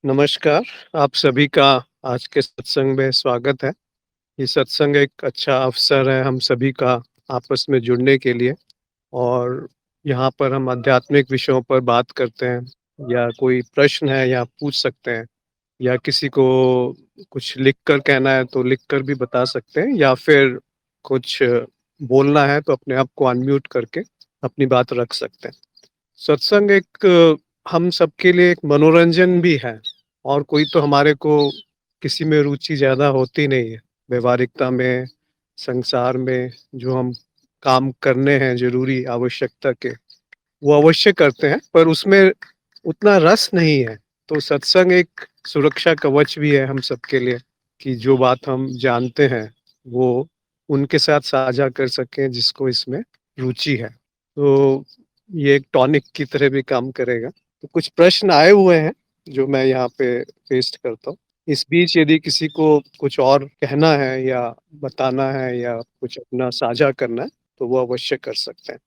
नमस्कार, आप सभी का आज के सत्संग में स्वागत है। ये सत्संग एक अच्छा अवसर है हम सभी का आपस में जुड़ने के लिए और यहाँ पर हम आध्यात्मिक विषयों पर बात करते हैं या कोई प्रश्न है या पूछ सकते हैं या किसी को कुछ लिख कर कहना है तो लिख कर भी बता सकते हैं या फिर कुछ बोलना है तो अपने आप को अनम्यूट करके अपनी बात रख सकते हैं। सत्संग एक हम सबके लिए एक मनोरंजन भी है और कोई तो हमारे को किसी में रुचि ज़्यादा होती नहीं है। व्यावहारिकता में, संसार में जो हम काम करने हैं ज़रूरी आवश्यकता के, वो अवश्य करते हैं पर उसमें उतना रस नहीं है। तो सत्संग एक सुरक्षा कवच भी है हम सबके लिए कि जो बात हम जानते हैं, वो उनके साथ साझा कर सकें जिसको इसमें रुचि है। तो ये एक टॉनिक की तरह भी काम करेगा। तो कुछ प्रश्न आए हुए हैं, जो मैं यहाँ पे पेस्ट करता हूँ। इस बीच यदि किसी को कुछ और कहना है या बताना है या कुछ अपना साझा करना है, तो वो अवश्य कर सकते हैं।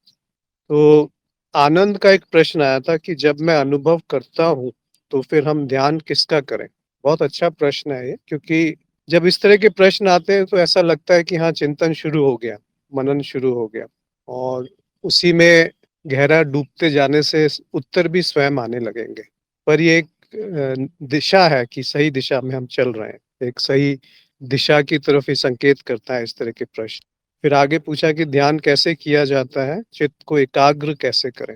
तो आनंद का एक प्रश्न आया था कि जब मैं अनुभव करता हूँ, तो फिर हम ध्यान किसका करें? बहुत अच्छा प्रश्न है ये, क्योंकि जब इस तरह के प्रश्न आते हैं तो ऐसा लगता है कि हाँ, चिंतन शुरू हो गया, मनन शुरू हो गया और उसी में गहरा डूबते जाने से उत्तर भी स्वयं आने लगेंगे। पर ये एक दिशा है कि सही दिशा में हम चल रहे हैं। एक सही दिशा की तरफ ये संकेत करता है इस तरह के प्रश्न। फिर आगे पूछा कि ध्यान कैसे किया जाता है? चित्त को एकाग्र कैसे करें?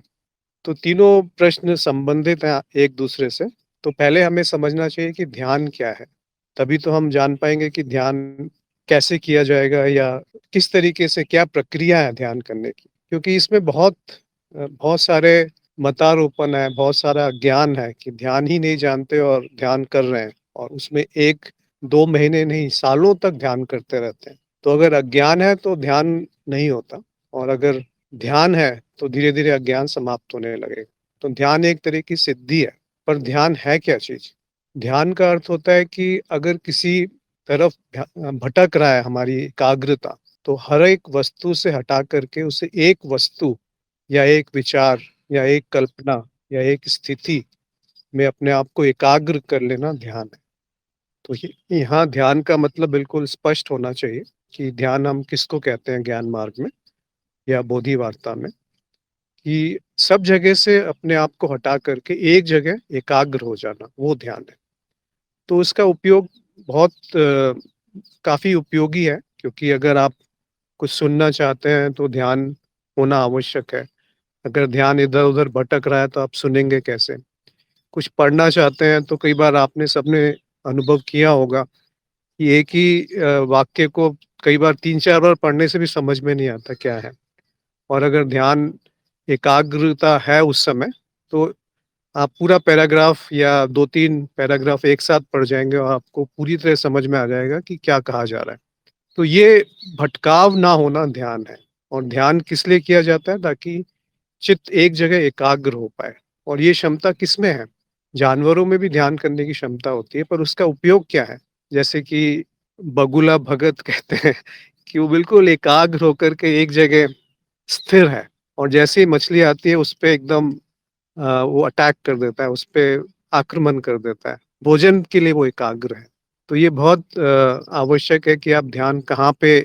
तो तीनों प्रश्न संबंधित हैं एक दूसरे से। तो पहले हमें समझना चाहिए कि ध्यान क्या है? तभी तो हम जान पाएँगे कि ध्यान कैसे किया जाएगा या किस तरीके से क्या प्रक्रिया है ध्यान करने की। क्योंकि इसमें बहुत सारे मतारोपण है, बहुत सारा ज्ञान है कि ध्यान ही नहीं जानते और ध्यान कर रहे हैं और उसमें 1-2 महीने नहीं, सालों तक ध्यान करते रहते हैं। तो अगर अज्ञान है तो ध्यान नहीं होता और अगर ध्यान है तो धीरे-धीरे अज्ञान समाप्त होने लगेगा। तो ध्यान एक तरह की सिद्धि है, पर ध्यान है क्या चीज़? ध्यान का अर्थ होता है कि अगर किसी तरफ भटक रहा है हमारी एकाग्रता, तो हर एक वस्तु से हटा करके उसे एक वस्तु या एक विचार या एक कल्पना या एक स्थिति में अपने आप को एकाग्र कर लेना ध्यान है। तो ये यहाँ ध्यान का मतलब बिल्कुल स्पष्ट होना चाहिए कि ध्यान हम किसको कहते हैं ज्ञान मार्ग में या बोधि वार्ता में, कि सब जगह से अपने आप को हटा करके एक जगह एकाग्र हो जाना, वो ध्यान है। तो उसका उपयोग बहुत काफ़ी उपयोगी है, क्योंकि अगर आप कुछ सुनना चाहते हैं तो ध्यान होना आवश्यक है। अगर ध्यान इधर-उधर भटक रहा है तो आप सुनेंगे कैसे? कुछ पढ़ना चाहते हैं तो कई बार आपने सबने अनुभव किया होगा कि एक ही वाक्य को कई बार 3-4 बार पढ़ने से भी समझ में नहीं आता क्या है। और अगर ध्यान एकाग्रता है उस समय, तो आप पूरा पैराग्राफ या 2-3 पैराग्राफ एक साथ पढ़ जाएँगे और आपको पूरी तरह समझ में आ जाएगा कि क्या कहा जा रहा है। तो ये भटकाव ना होना ध्यान है और ध्यान किस लिए किया जाता है? ताकि चित्त एक जगह एकाग्र हो पाए और ये क्षमता किसमें है? जानवरों में भी ध्यान करने की क्षमता होती है, पर उसका उपयोग क्या है? जैसे कि बगुला भगत कहते हैं कि वो बिल्कुल एकाग्र होकर के एक जगह स्थिर है और जैसे ही मछली आती है उस पे एकदम वो अटैक कर देता है, उस पे आक्रमण कर देता है। भोजन के लिए वो एकाग्र है। तो ये बहुत आवश्यक है कि आप ध्यान कहाँ पे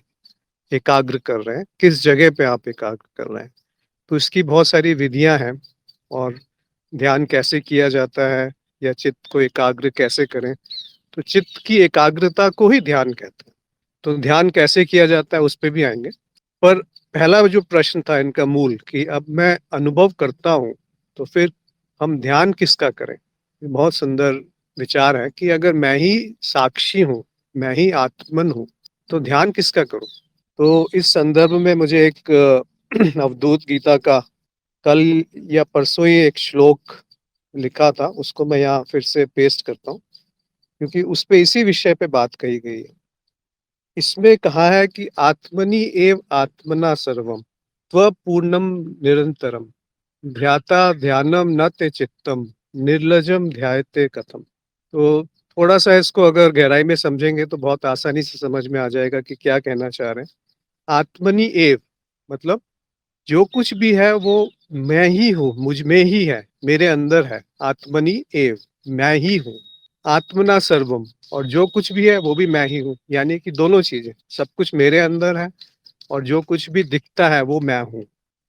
एकाग्र कर रहे हैं, किस जगह पे आप एकाग्र कर रहे हैं। तो इसकी बहुत सारी विधियाँ हैं और ध्यान कैसे किया जाता है या चित्त को एकाग्र कैसे करें, तो चित्त की एकाग्रता को ही ध्यान कहते हैं। तो ध्यान कैसे किया जाता है उस पे भी आएँगे। पर पहला जो प्रश्न था इनका मूल कि अब मैं अनुभव करता हूँ, तो फिर हम ध्यान किसका करें? ये बहुत सुंदर विचार है कि अगर मैं ही साक्षी हूँ, मैं ही आत्मन हूँ, तो ध्यान किसका करूँ? तो इस संदर्भ में मुझे एक अवधूत गीता का कल या परसों ही एक श्लोक लिखा था, उसको मैं यहाँ फिर से पेस्ट करता हूँ, क्योंकि उस पे इसी विषय पे बात कही गई है। इसमें कहा है कि आत्मनि एव आत्मना सर्वम त्वपूर्णम निरंतरम ध्याता ध्यानम न ते चित्तम निर्लजम ध्यायते कथम। तो थोड़ा सा इसको अगर गहराई में समझेंगे तो बहुत आसानी से समझ में आ जाएगा कि क्या कहना चाह रहे हैं। आत्मनि एव मतलब जो कुछ भी है वो मैं ही हूँ, मुझ में ही है, मेरे अंदर है। आत्मनि एव मैं ही हूँ। आत्मना सर्वम, और जो कुछ भी है वो भी मैं ही हूँ। यानी कि दोनों चीज़ें, सब कुछ मेरे अंदर है और जो कुछ भी दिखता है वो मैं हूँ।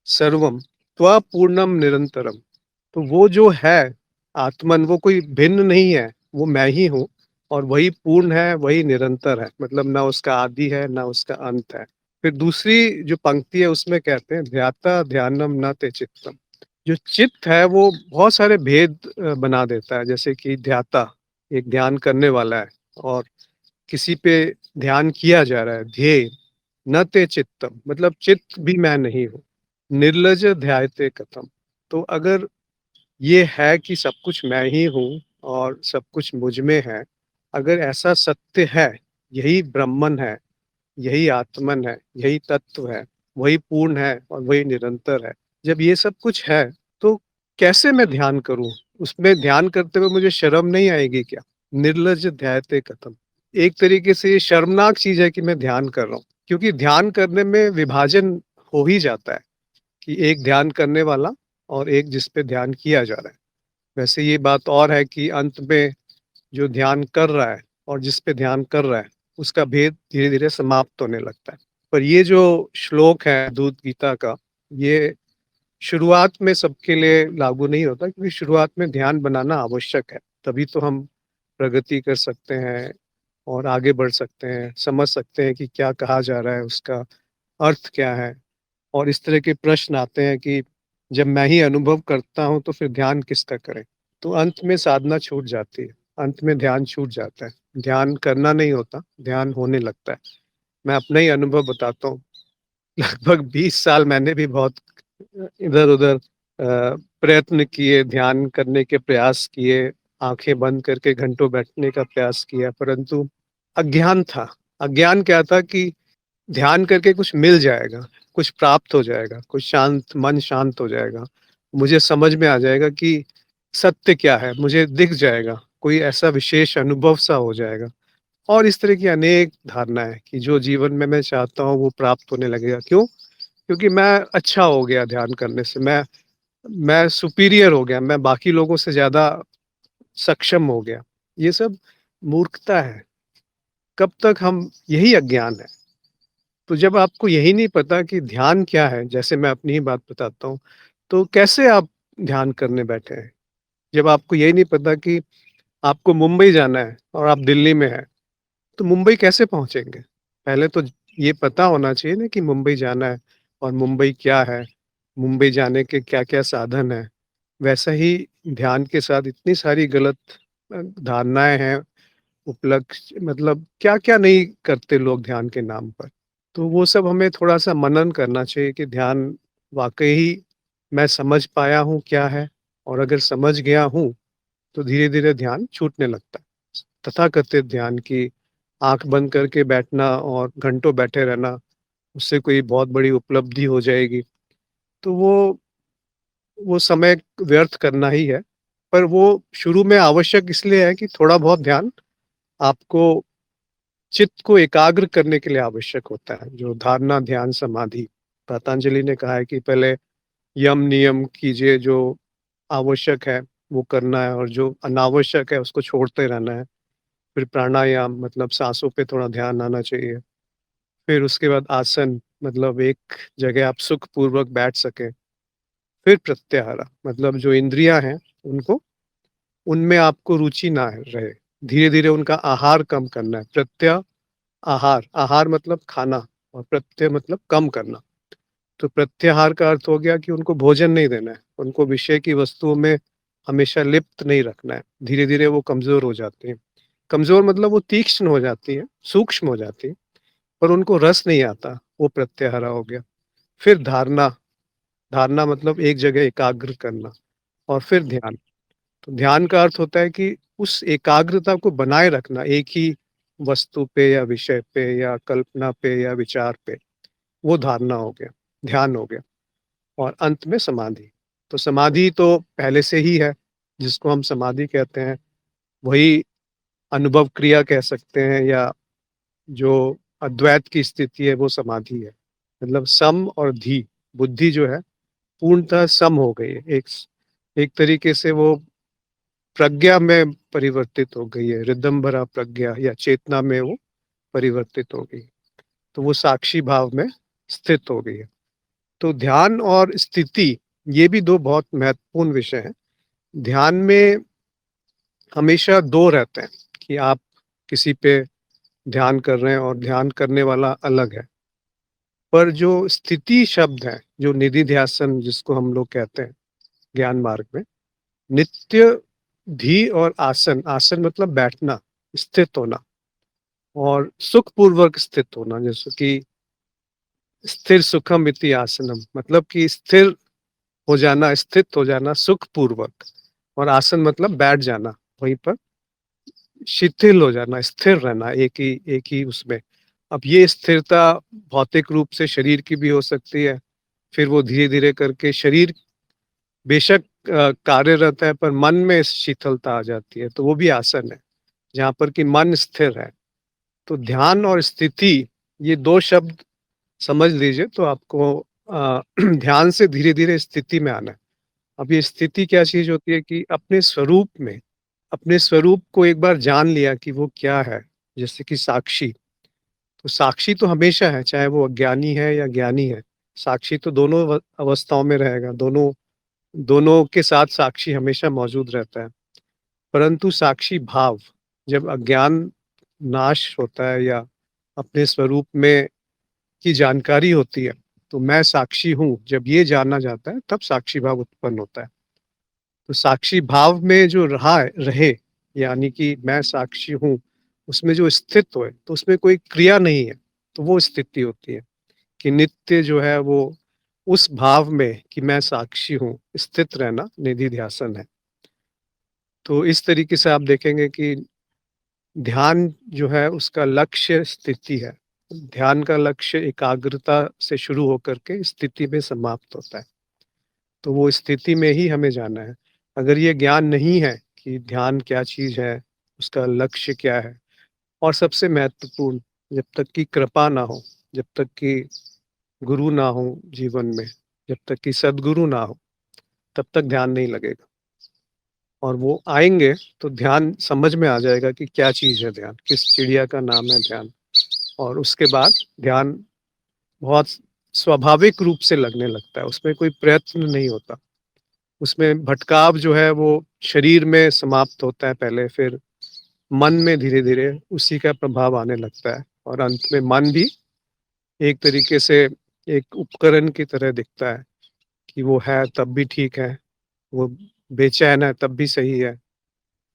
सर्वम त्वपूर्णम निरंतरम, तो वो जो है आत्मन, वो कोई भिन्न नहीं है, वो मैं ही हूँ और वही पूर्ण है, वही निरंतर है, मतलब ना उसका आदि है ना उसका अंत है। फिर दूसरी जो पंक्ति है उसमें कहते हैं ध्याता ध्यानम न ते चित्तम। जो चित्त है वो बहुत सारे भेद बना देता है, जैसे कि ध्याता एक ध्यान करने वाला है और किसी पे ध्यान किया जा रहा है, ध्येय न ते चित्तम, मतलब चित्त भी मैं नहीं हूँ। निर्लज ध्यायते कथम, तो अगर ये है कि सब कुछ मैं ही हूँ और सब कुछ मुझ में है, अगर ऐसा सत्य है, यही ब्रह्मन है, यही आत्मन है, यही तत्व है, वही पूर्ण है और वही निरंतर है। जब ये सब कुछ है, तो कैसे मैं ध्यान करूँ? उसमें ध्यान करते हुए मुझे शर्म नहीं आएगी क्या? निर्लज्ज ध्यायते कथम। एक तरीके से ये शर्मनाक चीज़ है कि मैं ध्यान कर रहा हूँ, क्योंकि ध्यान करने में विभाजन हो ही जाता है कि एक ध्यान करने वाला और एक जिस पे ध्यान किया जा रहा है। वैसे ये बात और है कि अंत में जो ध्यान कर रहा है और जिस पे ध्यान कर रहा है, उसका भेद धीरे-धीरे समाप्त होने लगता है। पर ये जो श्लोक है दूत गीता का, ये शुरुआत में सबके लिए लागू नहीं होता, क्योंकि शुरुआत में ध्यान बनाना आवश्यक है। तभी तो हम प्रगति कर सकते हैं और आगे बढ़ सकते हैं, समझ सकते हैं कि क्या कहा जा रहा है, उसका अर्थ क्या है। और इस तरह के प्रश्न आते हैं कि जब मैं ही अनुभव करता हूँ तो फिर ध्यान किसका करें? तो अंत में साधना छूट जाती है, अंत में ध्यान छूट जाता है। ध्यान करना नहीं होता, ध्यान होने लगता है। मैं अपना ही अनुभव बताता हूँ। लगभग 20 साल मैंने भी बहुत इधर-उधर प्रयत्न किए, ध्यान करने के प्रयास किए, आँखें बंद करके घंटों बैठने का प्रयास किया, परंतु अज्ञान था। अज्ञान क्या था कि ध्यान करके कुछ मिल जाएगा, कुछ प्राप्त हो जाएगा, कुछ शांत मन शांत हो जाएगा। मुझे समझ में आ जाएगा कि सत्य क्या है, मुझे दिख जाएगा, कोई ऐसा विशेष अनुभव सा हो जाएगा। और इस तरह की अनेक धारणाएँ कि जो जीवन में मैं चाहता हूँ वो प्राप्त होने लगेगा। क्यों? क्योंकि मैं अच्छा हो गया ध्यान करने से, मैं सुपीरियर हो गया, मैं बाकी लोगों से ज़्यादा सक्षम हो गया। ये सब मूर्खता है। कब तक हम, यही अज्ञान है। तो जब आपको यही नहीं पता कि ध्यान क्या है, जैसे मैं अपनी ही बात बताता हूँ, तो कैसे आप ध्यान करने बैठे हैं? जब आपको यही नहीं पता कि आपको मुंबई जाना है और आप दिल्ली में हैं, तो मुंबई कैसे पहुँचेंगे? पहले तो ये पता होना चाहिए ना कि मुंबई जाना है और मुंबई क्या है? मुंबई जाने के क्या-क्या साधन हैं? वैसा ही ध्यान के साथ इतनी सारी गलत धारणाएँ हैं, उपलक्ष्य, मतलब क्या-क्या नहीं करते लोग ध्यान के नाम पर। तो वो सब हमें थोड़ा-सा मनन करना चाहिए कि ध्यान वाक़ई ही मैं समझ पाया हूँ क्या है, और अगर समझ गया हूँ, तो धीरे-धीरे ध्यान छूटने लगता है। तथाकथित ध्यान की आँख बंद करके बैठना और घंटों बैठे रहना, उससे कोई बहुत बड़ी उपलब्धि हो जाएगी, तो वो समय व्यर्थ करना ही है। पर वो शुरू में आवश्यक इसलिए है कि थोड़ा बहुत ध्यान आपको चित्त को एकाग्र करने के लिए आवश्यक होता है, जो धारणा, ध्यान, समाधि। पतंजलि ने कहा है कि पहले यम नियम कीजिए, जो आवश्यक है वो करना है और जो अनावश्यक है उसको छोड़ते रहना है। फिर प्राणायाम, मतलब साँसों पे थोड़ा ध्यान आना चाहिए। फिर उसके बाद आसन, मतलब एक जगह आप सुखपूर्वक बैठ सकें। फिर प्रत्याहार, मतलब जो इंद्रियाँ हैं उनको, उनमें आपको रुचि ना रहे। धीरे-धीरे उनका आहार कम करना है। आहार, आहार मतलब खाना, और प्रत्यय मतलब कम करना। तो प्रत्याहार का अर्थ हो गया कि उनको भोजन नहीं देना है, उनको विषय की वस्तुओं में हमेशा लिप्त नहीं रखना है। धीरे-धीरे वो कमज़ोर हो जाती हैं। कमज़ोर मतलब वो तीक्ष्ण हो जाती हैं, सूक्ष्म हो जाती हैं, पर उनको रस नहीं आता, वो प्रत्याहार हो गया। फिर धारणा, धारणा मतलब एक जगह एकाग्र करना, और फिर ध्यान। तो ध्यान का अर्थ होता है कि उस एकाग्रता को बनाए रखना एक ही वस्तु पे या विषय पे या कल्पना पे या विचार पे, वो धारणा हो गया, ध्यान हो गया। और अंत में समाधि। तो समाधि तो पहले से ही है, जिसको हम समाधि कहते हैं, वही अनुभव क्रिया कह सकते हैं, या जो अद्वैत की स्थिति है वो समाधि है। मतलब सम और धी, बुद्धि जो है पूर्णतः सम हो गई है। एक एक तरीके से वो प्रज्ञा में परिवर्तित हो गई है, रिदम भरा प्रज्ञा या चेतना में वो परिवर्तित हो गई। तो वो साक्षी भाव में स्थित हो गई है। तो ध्यान और स्थिति, ये भी 2 बहुत महत्वपूर्ण विषय हैं। ध्यान में हमेशा 2 रहते हैं कि आप किसी पे ध्यान कर रहे हैं और ध्यान करने वाला अलग है। पर जो स्थिति शब्द है, जो निधिध्यासन जिसको हम लोग कहते हैं ज्ञान मार्ग में, नित्य धी और आसन, आसन मतलब बैठना, स्थित होना और सुखपूर्वक स्थित होना, जैसे कि स्थिर सुखम इति आसनम, मतलब कि स्थिर हो जाना, स्थित हो जाना सुखपूर्वक, और आसन मतलब बैठ जाना, वहीं पर शिथिल हो जाना, स्थिर रहना एक ही उसमें। अब ये स्थिरता भौतिक रूप से शरीर की भी हो सकती है, फिर वो धीरे-धीरे करके शरीर बेशक कार्यरत है पर मन में शीतलता आ जाती है, तो वो भी आसन है, जहाँ पर कि मन स्थिर है। तो ध्यान और स्थिति, ये 2 शब्द समझ लीजिए तो आपको ध्यान से धीरे-धीरे स्थिति में आना है। अब ये स्थिति क्या चीज़ होती है कि अपने स्वरूप को एक बार जान लिया कि वो क्या है, जैसे कि साक्षी। तो साक्षी तो हमेशा है, चाहे वो अज्ञानी है या ज्ञानी है। साक्षी तो दोनों अवस्थाओं में रहेगा, दोनों दोनों के साथ साक्षी हमेशा मौजूद रहता है। परंतु साक्षी भाव, जब अज्ञान नाश होता है या अपने स्वरूप में की जानकारी होती है, तो मैं साक्षी हूँ, जब ये जाना जाता है, तब साक्षी भाव उत्पन्न होता है। तो साक्षी भाव में जो रहे, यानी कि मैं साक्षी हूँ, उसमें जो स्थित होए, तो उसमें कोई क्रिया नहीं है, तो वो स्थिति होती है कि नित्य जो है वो उस भाव में कि मैं साक्षी हूँ, स्थित रहना निधिध्यासन है। तो इस तरीके से आप देखेंगे कि ध्यान जो है उसका लक्ष्य स्थिति है। ध्यान का लक्ष्य एकाग्रता से शुरू होकर के स्थिति में समाप्त होता है। तो वो स्थिति में ही हमें जाना है। अगर ये ज्ञान नहीं है कि ध्यान क्या चीज़ है, उसका लक्ष्य क्या है, और सबसे महत्वपूर्ण, जब तक कि कृपा ना हो, जब तक कि गुरु ना हो जीवन में, जब तक कि सद्गुरु ना हो, तब तक ध्यान नहीं लगेगा। और वो आएँगे तो ध्यान समझ में आ जाएगा कि क्या चीज़ है ध्यान, किस चिड़िया का नाम है ध्यान। और उसके बाद ध्यान बहुत स्वाभाविक रूप से लगने लगता है, उसमें कोई प्रयत्न नहीं होता। उसमें भटकाव जो है वो शरीर में समाप्त होता है पहले, फिर मन में धीरे-धीरे उसी का प्रभाव आने लगता है और अंत में मन भी एक तरीके से एक उपकरण की तरह दिखता है कि वो है तब भी ठीक है, वो बेचैन है तब भी सही है,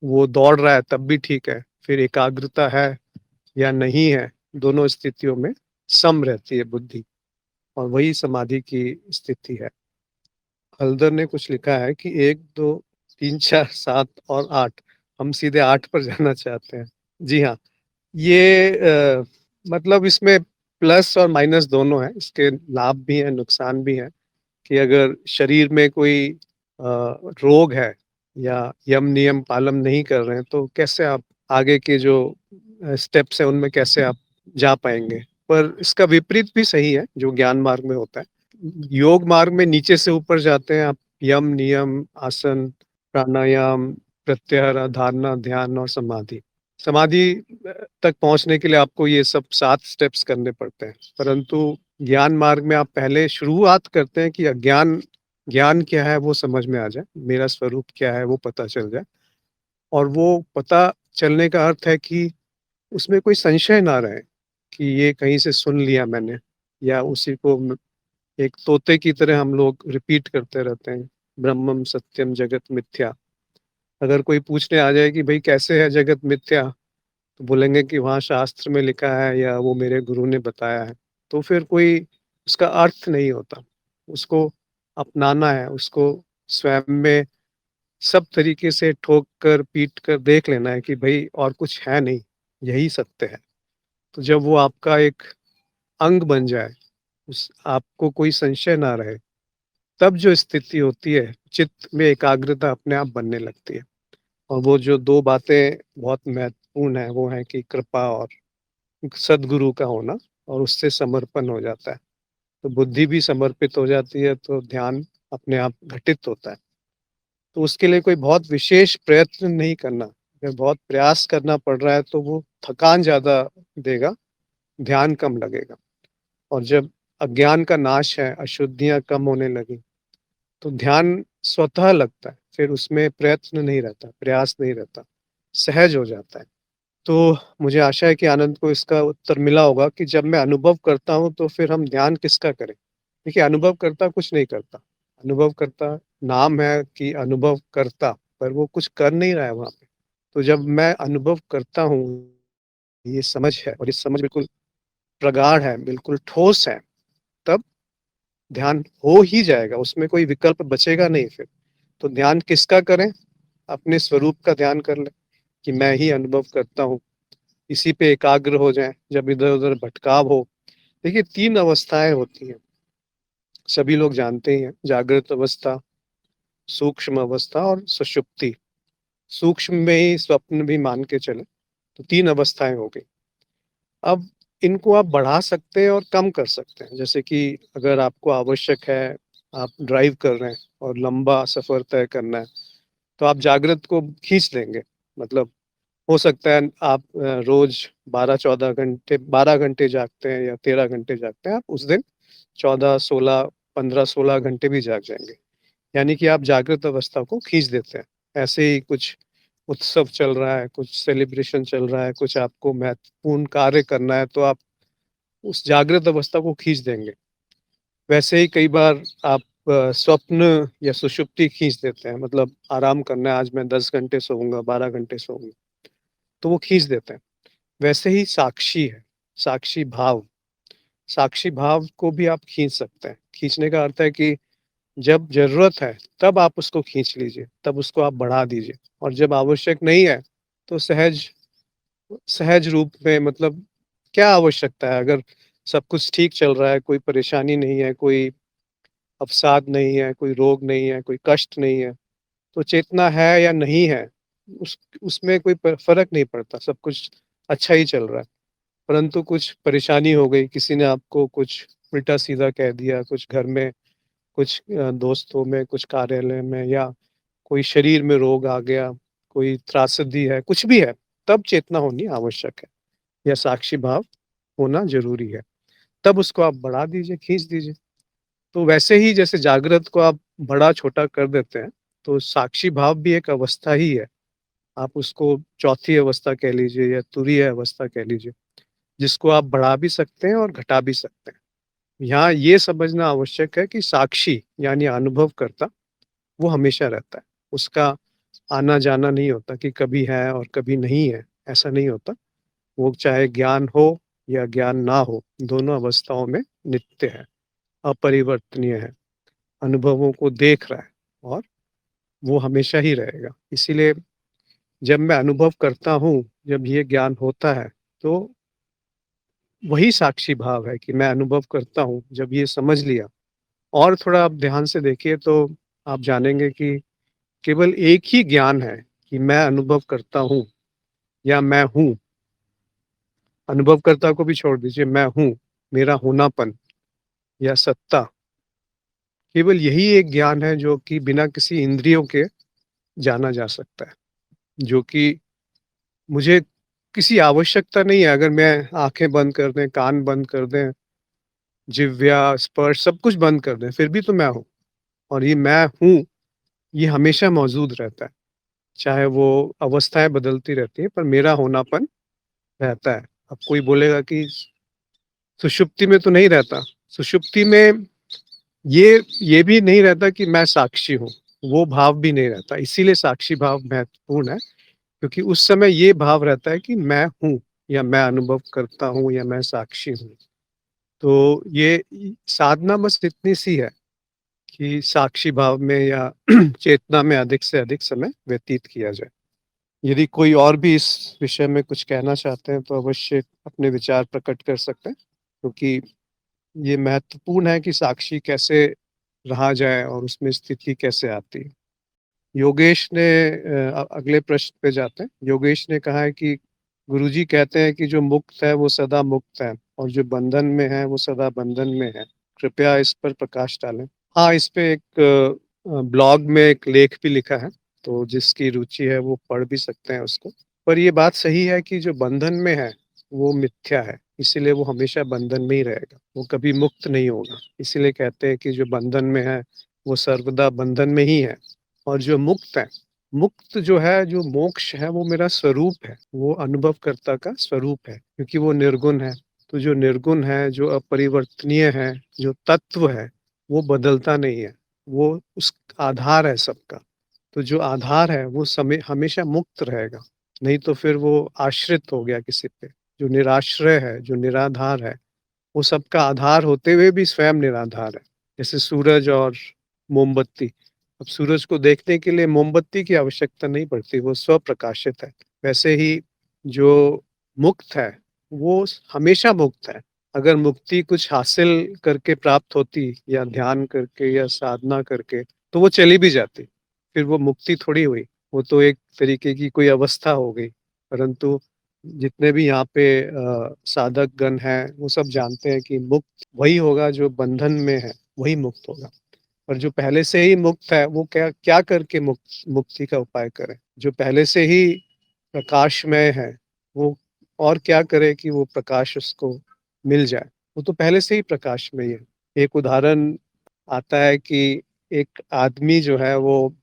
वो दौड़ रहा है तब भी ठीक है, फिर एकाग्रता है या नहीं है, दोनों स्थितियों में सम रहती है बुद्धि, और वही समाधि की स्थिति है। हल्दर ने कुछ लिखा है कि 1, 2, 3, 4, 7 और 8, हम सीधे 8 पर जाना चाहते हैं। जी हाँ, ये मतलब इसमें प्लस और माइनस दोनों हैं, इसके लाभ भी हैं, नुकसान भी हैं कि अगर शरीर में कोई रोग है या यम-नियम पालन नहीं कर रहे हैं, तो कैसे आप आगे के जो स्टेप्स हैं, उनमें कैसे आप जा पाएँगे? पर इसका विपरीत भी सही है, जो ज्ञान मार्ग में होता है। योग मार्ग में नीचे से ऊपर जाते हैं आप, यम, नियम, आसन, प्राणायाम, प्रत्याहार, धारणा, ध्यान और समाधि। समाधि तक पहुँचने के लिए आपको ये सब 7 स्टेप्स करने पड़ते हैं, परंतु ज्ञान मार्ग में आप पहले शुरुआत करते हैं कि अज्ञान ज्ञान क्या है वो समझ में आ जाए, मेरा स्वरूप क्या है वो पता चल जाए, और वो पता चलने का अर्थ है कि उसमें कोई संशय ना रहे कि ये कहीं से सुन लिया मैंने, या उसी को एक तोते की तरह हम लोग रिपीट करते रहते हैं, ब्रह्मम सत्यम जगत मिथ्या। अगर कोई पूछने आ जाए कि भाई कैसे है जगत मिथ्या, तो बोलेंगे कि वहाँ शास्त्र में लिखा है या वो मेरे गुरु ने बताया है। तो फिर कोई उसका अर्थ नहीं होता। उसको अपनाना है, उसको स्वयं में सब तरीके से ठोक कर, पीट कर देख लेना है कि भई और कुछ है नहीं, यही सत्य है। तो जब वो आपका एक अंग बन जाए, उस आपको कोई संशय ना रहे, तब जो स्थिति होती है, चित्त में एकाग्रता अपने आप बनने लगती है। और वो जो 2 बातें बहुत महत्वपूर्ण हैं, वो हैं कि कृपा और सद्गुरु का होना, और उससे समर्पण हो जाता है। तो बुद्धि भी समर्पित हो जाती है, तो ध्यान अपने आप घटित होता है। तो उसके लिए कोई बहुत विशेष प्रयत्न नहीं करना। अगर बहुत प्रयास करना पड़ रहा है तो वो थकान ज़्यादा देगा, ध्यान कम लगेगा। और जब अज्ञान का नाश है, अशुद्धियाँ कम होने लगी, तो ध्यान स्वतः लगता है, फिर उसमें प्रयत्न नहीं रहता, प्रयास नहीं रहता, सहज हो जाता है। तो मुझे आशा है कि आनंद को इसका उत्तर मिला होगा कि जब मैं अनुभव करता हूँ, तो फिर हम ध्यान किसका करें? देखिए, अनुभवकर्ता कुछ नहीं करता। अनुभवकर्ता नाम है कि अनुभवकर्ता, पर वो कुछ कर नहीं रहा है वहाँ पे। तो जब मैं अनुभव करता हूँ, ये समझ है और ये समझ बिल्कुल प्रगाढ़ है, बिल्कुल ठोस है, तब ध्यान हो ही जाएगा, उसमें कोई विकल्प बचेगा नहीं फिर। तो ध्यान किसका करें? अपने स्वरूप का ध्यान कर लें कि मैं ही अनुभव करता हूँ। इसी पे एकाग्र हो जाएँ, जब इधर-उधर भटकाव हो। देखिए 3 अवस्थाएँ होती हैं, सभी लोग जानते ही हैं, जागृत अवस्था, सूक्ष्म अवस्था और सुषुप्ति। सूक्ष्म में ही स्वप्न भी मान के चलें, तो 3 अवस्थाएँ हो गई। अब इनको आप बढ़ा सकते हैं और कम कर सकते हैं। जैसे कि अगर आपको आवश्यक है, आप ड्राइव कर रहे हैं और लंबा सफ़र तय करना है, तो आप जागृत को खींच लेंगे। मतलब हो सकता है आप रोज़ 12-14 घंटे 12 घंटे जागते हैं या 13 घंटे जागते हैं, आप उस दिन 14, 16, 15-16 घंटे भी जाग जाएँगे। यानी कि आप जागृत अवस्था को खींच देते हैं। ऐसे ही कुछ उत्सव चल रहा है, कुछ सेलिब्रेशन चल रहा है, कुछ आपको महत्वपूर्ण कार्य करना है, तो आप उस जागृत अवस्था को खींच देंगे। वैसे ही कई बार आप स्वप्न या सुषुप्ति खींच देते हैं, मतलब आराम करना है, आज मैं 10 घंटे सोऊँगा, 12 घंटे सोऊँगा, तो वो खींच देते हैं। वैसे ही साक्षी है, साक्षी भाव, साक्षी भाव को भी आप खींच सकते हैं। खींचने का अर्थ है कि जब ज़रूरत है, तब आप उसको खींच लीजिए, तब उसको आप बढ़ा दीजिए और जब आवश्यक नहीं है, तो सहज सहज रूप में, मतलब क्या आवश्यकता है? अगर सब कुछ ठीक चल रहा है, कोई परेशानी नहीं है, कोई अवसाद नहीं है, कोई रोग नहीं है, कोई कष्ट नहीं है, तो चेतना है या नहीं है, उसमें कोई फ़र्क नहीं पड़ता, सब कुछ अच्छा ही चल रहा है। परंतु कुछ परेशानी हो गई, किसी ने आपको कुछ उल्टा-सीधा कह दिया, कुछ घर में, कुछ दोस्तों में, कुछ कार्यालय में, या कोई शरीर में रोग आ गया, कोई त्रासदी है, कुछ भी है, तब चेतना होनी आवश्यक है, या साक्षी भाव होना ज़रूरी है। तब उसको आप बढ़ा दीजिए, खींच दीजिए। तो वैसे ही जैसे जागृत को आप बड़ा-छोटा कर देते हैं, तो साक्षी भाव भी एक अवस्था ही है। आप उसको चौथी अवस्था कह लीजिए या तुरीय अवस्था कह लीजिए, जिसको आप बढ़ा भी सकते हैं और घटा भी सकते हैं। यहाँ ये समझना आवश्यक है कि साक्षी यानी अनुभवकर्ता, वो हमेशा रहता है। उसका आना-जाना नहीं होता कि कभी है और कभी नहीं है, ऐसा नहीं होता। वो चाहे ज्ञान हो या ज्ञान ना हो, दोनों अवस्थाओं में नित्य है, अपरिवर्तनीय है, अनुभवों को देख रहा है और वो हमेशा ही रहेगा। इसीलिए जब मैं अनुभव करता हूँ, जब ये ज्ञान होता है, तो वही साक्षी भाव है कि मैं अनुभव करता हूँ। जब ये समझ लिया और थोड़ा आप ध्यान से देखिए, तो आप जानेंगे कि केवल एक ही ज्ञान है कि मैं अनुभव करता हूँ या मैं हूँ। अनुभवकर्ता को भी छोड़ दीजिए, मैं हूँ, मेरा होनापन या सत्ता, केवल यही एक ज्ञान है जो कि बिना किसी इंद्रियों के जाना जा सकता है। जो कि मुझे किसी आवश्यकता नहीं है, अगर मैं आँखें बंद कर दें, कान बंद कर दें, जिह्वा, स्पर्श सब कुछ बंद कर दें, फिर भी तो मैं हूँ। और ये मैं हूँ, ये हमेशा मौजूद रहता है। चाहे वो अवस्थाएँ बदलती रहती हैं, पर मेरा होनापन रहता है। अब कोई बोलेगा कि सुषुप्ति में तो नहीं रहता। सुषुप्ति में ये भी नहीं रहता कि मैं साक्षी हूँ, वो भाव भी नहीं रहता। इसीलिए साक्षी भाव महत्वपूर्ण है, क्योंकि उस समय ये भाव रहता है कि मैं हूँ, या मैं अनुभव करता हूँ, या मैं साक्षी हूँ। तो ये साधना बस इतनी सी है कि साक्षी भाव में या चेतना में अधिक से अधिक समय व्यतीत किया जाए। यदि कोई और भी इस विषय में कुछ कहना चाहते हैं, तो अवश्य अपने विचार प्रकट कर सकते हैं, क्योंकि ये महत्वपूर्ण है कि साक्षी कैसे रहा जाए और उसमें स्थिति कैसे आती है। योगेश ने अगले प्रश्न पे जाते हैं। योगेश ने कहा है कि गुरुजी कहते हैं कि जो मुक्त है वो सदा मुक्त है और जो बंधन में है वो सदा बंधन में है। कृपया इस पर प्रकाश डालें। हाँ, इस पे एक ब्लॉग में एक लेख भी लिखा है, तो जिसकी रुचि है वो पढ़ भी सकते हैं उसको। पर ये बात सही है कि जो बंधन में है, वो मिथ्या है, इसीलिए वो हमेशा बंधन में ही रहेगा, वो कभी मुक्त नहीं होगा। इसीलिए कहते हैं कि जो बंधन में है, वो सर्वदा बंधन में ही है। और जो मुक्त है, मुक्त जो है, जो मोक्ष है, वो मेरा स्वरूप है, वो अनुभवकर्ता का स्वरूप है, क्योंकि वो निर्गुण है। तो जो निर्गुण है, जो अपरिवर्तनीय है, जो तत्व है, वो बदलता नहीं है, वो उस आधार है सबका। तो जो आधार है वो समय हमेशा मुक्त रहेगा, नहीं तो फिर वो आश्रित हो गया किसी पे। जो निराश्रय है, जो निराधार है, वो सबका आधार होते हुए भी स्वयं निराधार है। जैसे सूरज और मोमबत्ती। अब सूरज को देखने के लिए मोमबत्ती की आवश्यकता नहीं पड़ती, वो स्वप्रकाशित है। वैसे ही जो मुक्त है, वो हमेशा मुक्त है। अगर मुक्ति कुछ हासिल करके प्राप्त होती, या ध्यान करके या साधना करके, तो वो चली भी जाती, फिर वो मुक्ति थोड़ी हुई, वो तो एक तरीके की कोई अवस्था हो गई। परंतु जितने भी यहाँ पे साधक गण हैं, वो सब जानते हैं कि मुक्त वही होगा जो बंधन में है, वही मुक्त होगा। और जो पहले से ही मुक्त है, वो क्या क्या करके मुक्ति का उपाय करे। जो पहले से ही प्रकाशमय है, वो और क्या करे कि वो प्रकाश उसको मिल जाए। वो तो पहले से ही प्रकाशमय है। एक उदाहरण आता है कि एक आदमी जो है, वो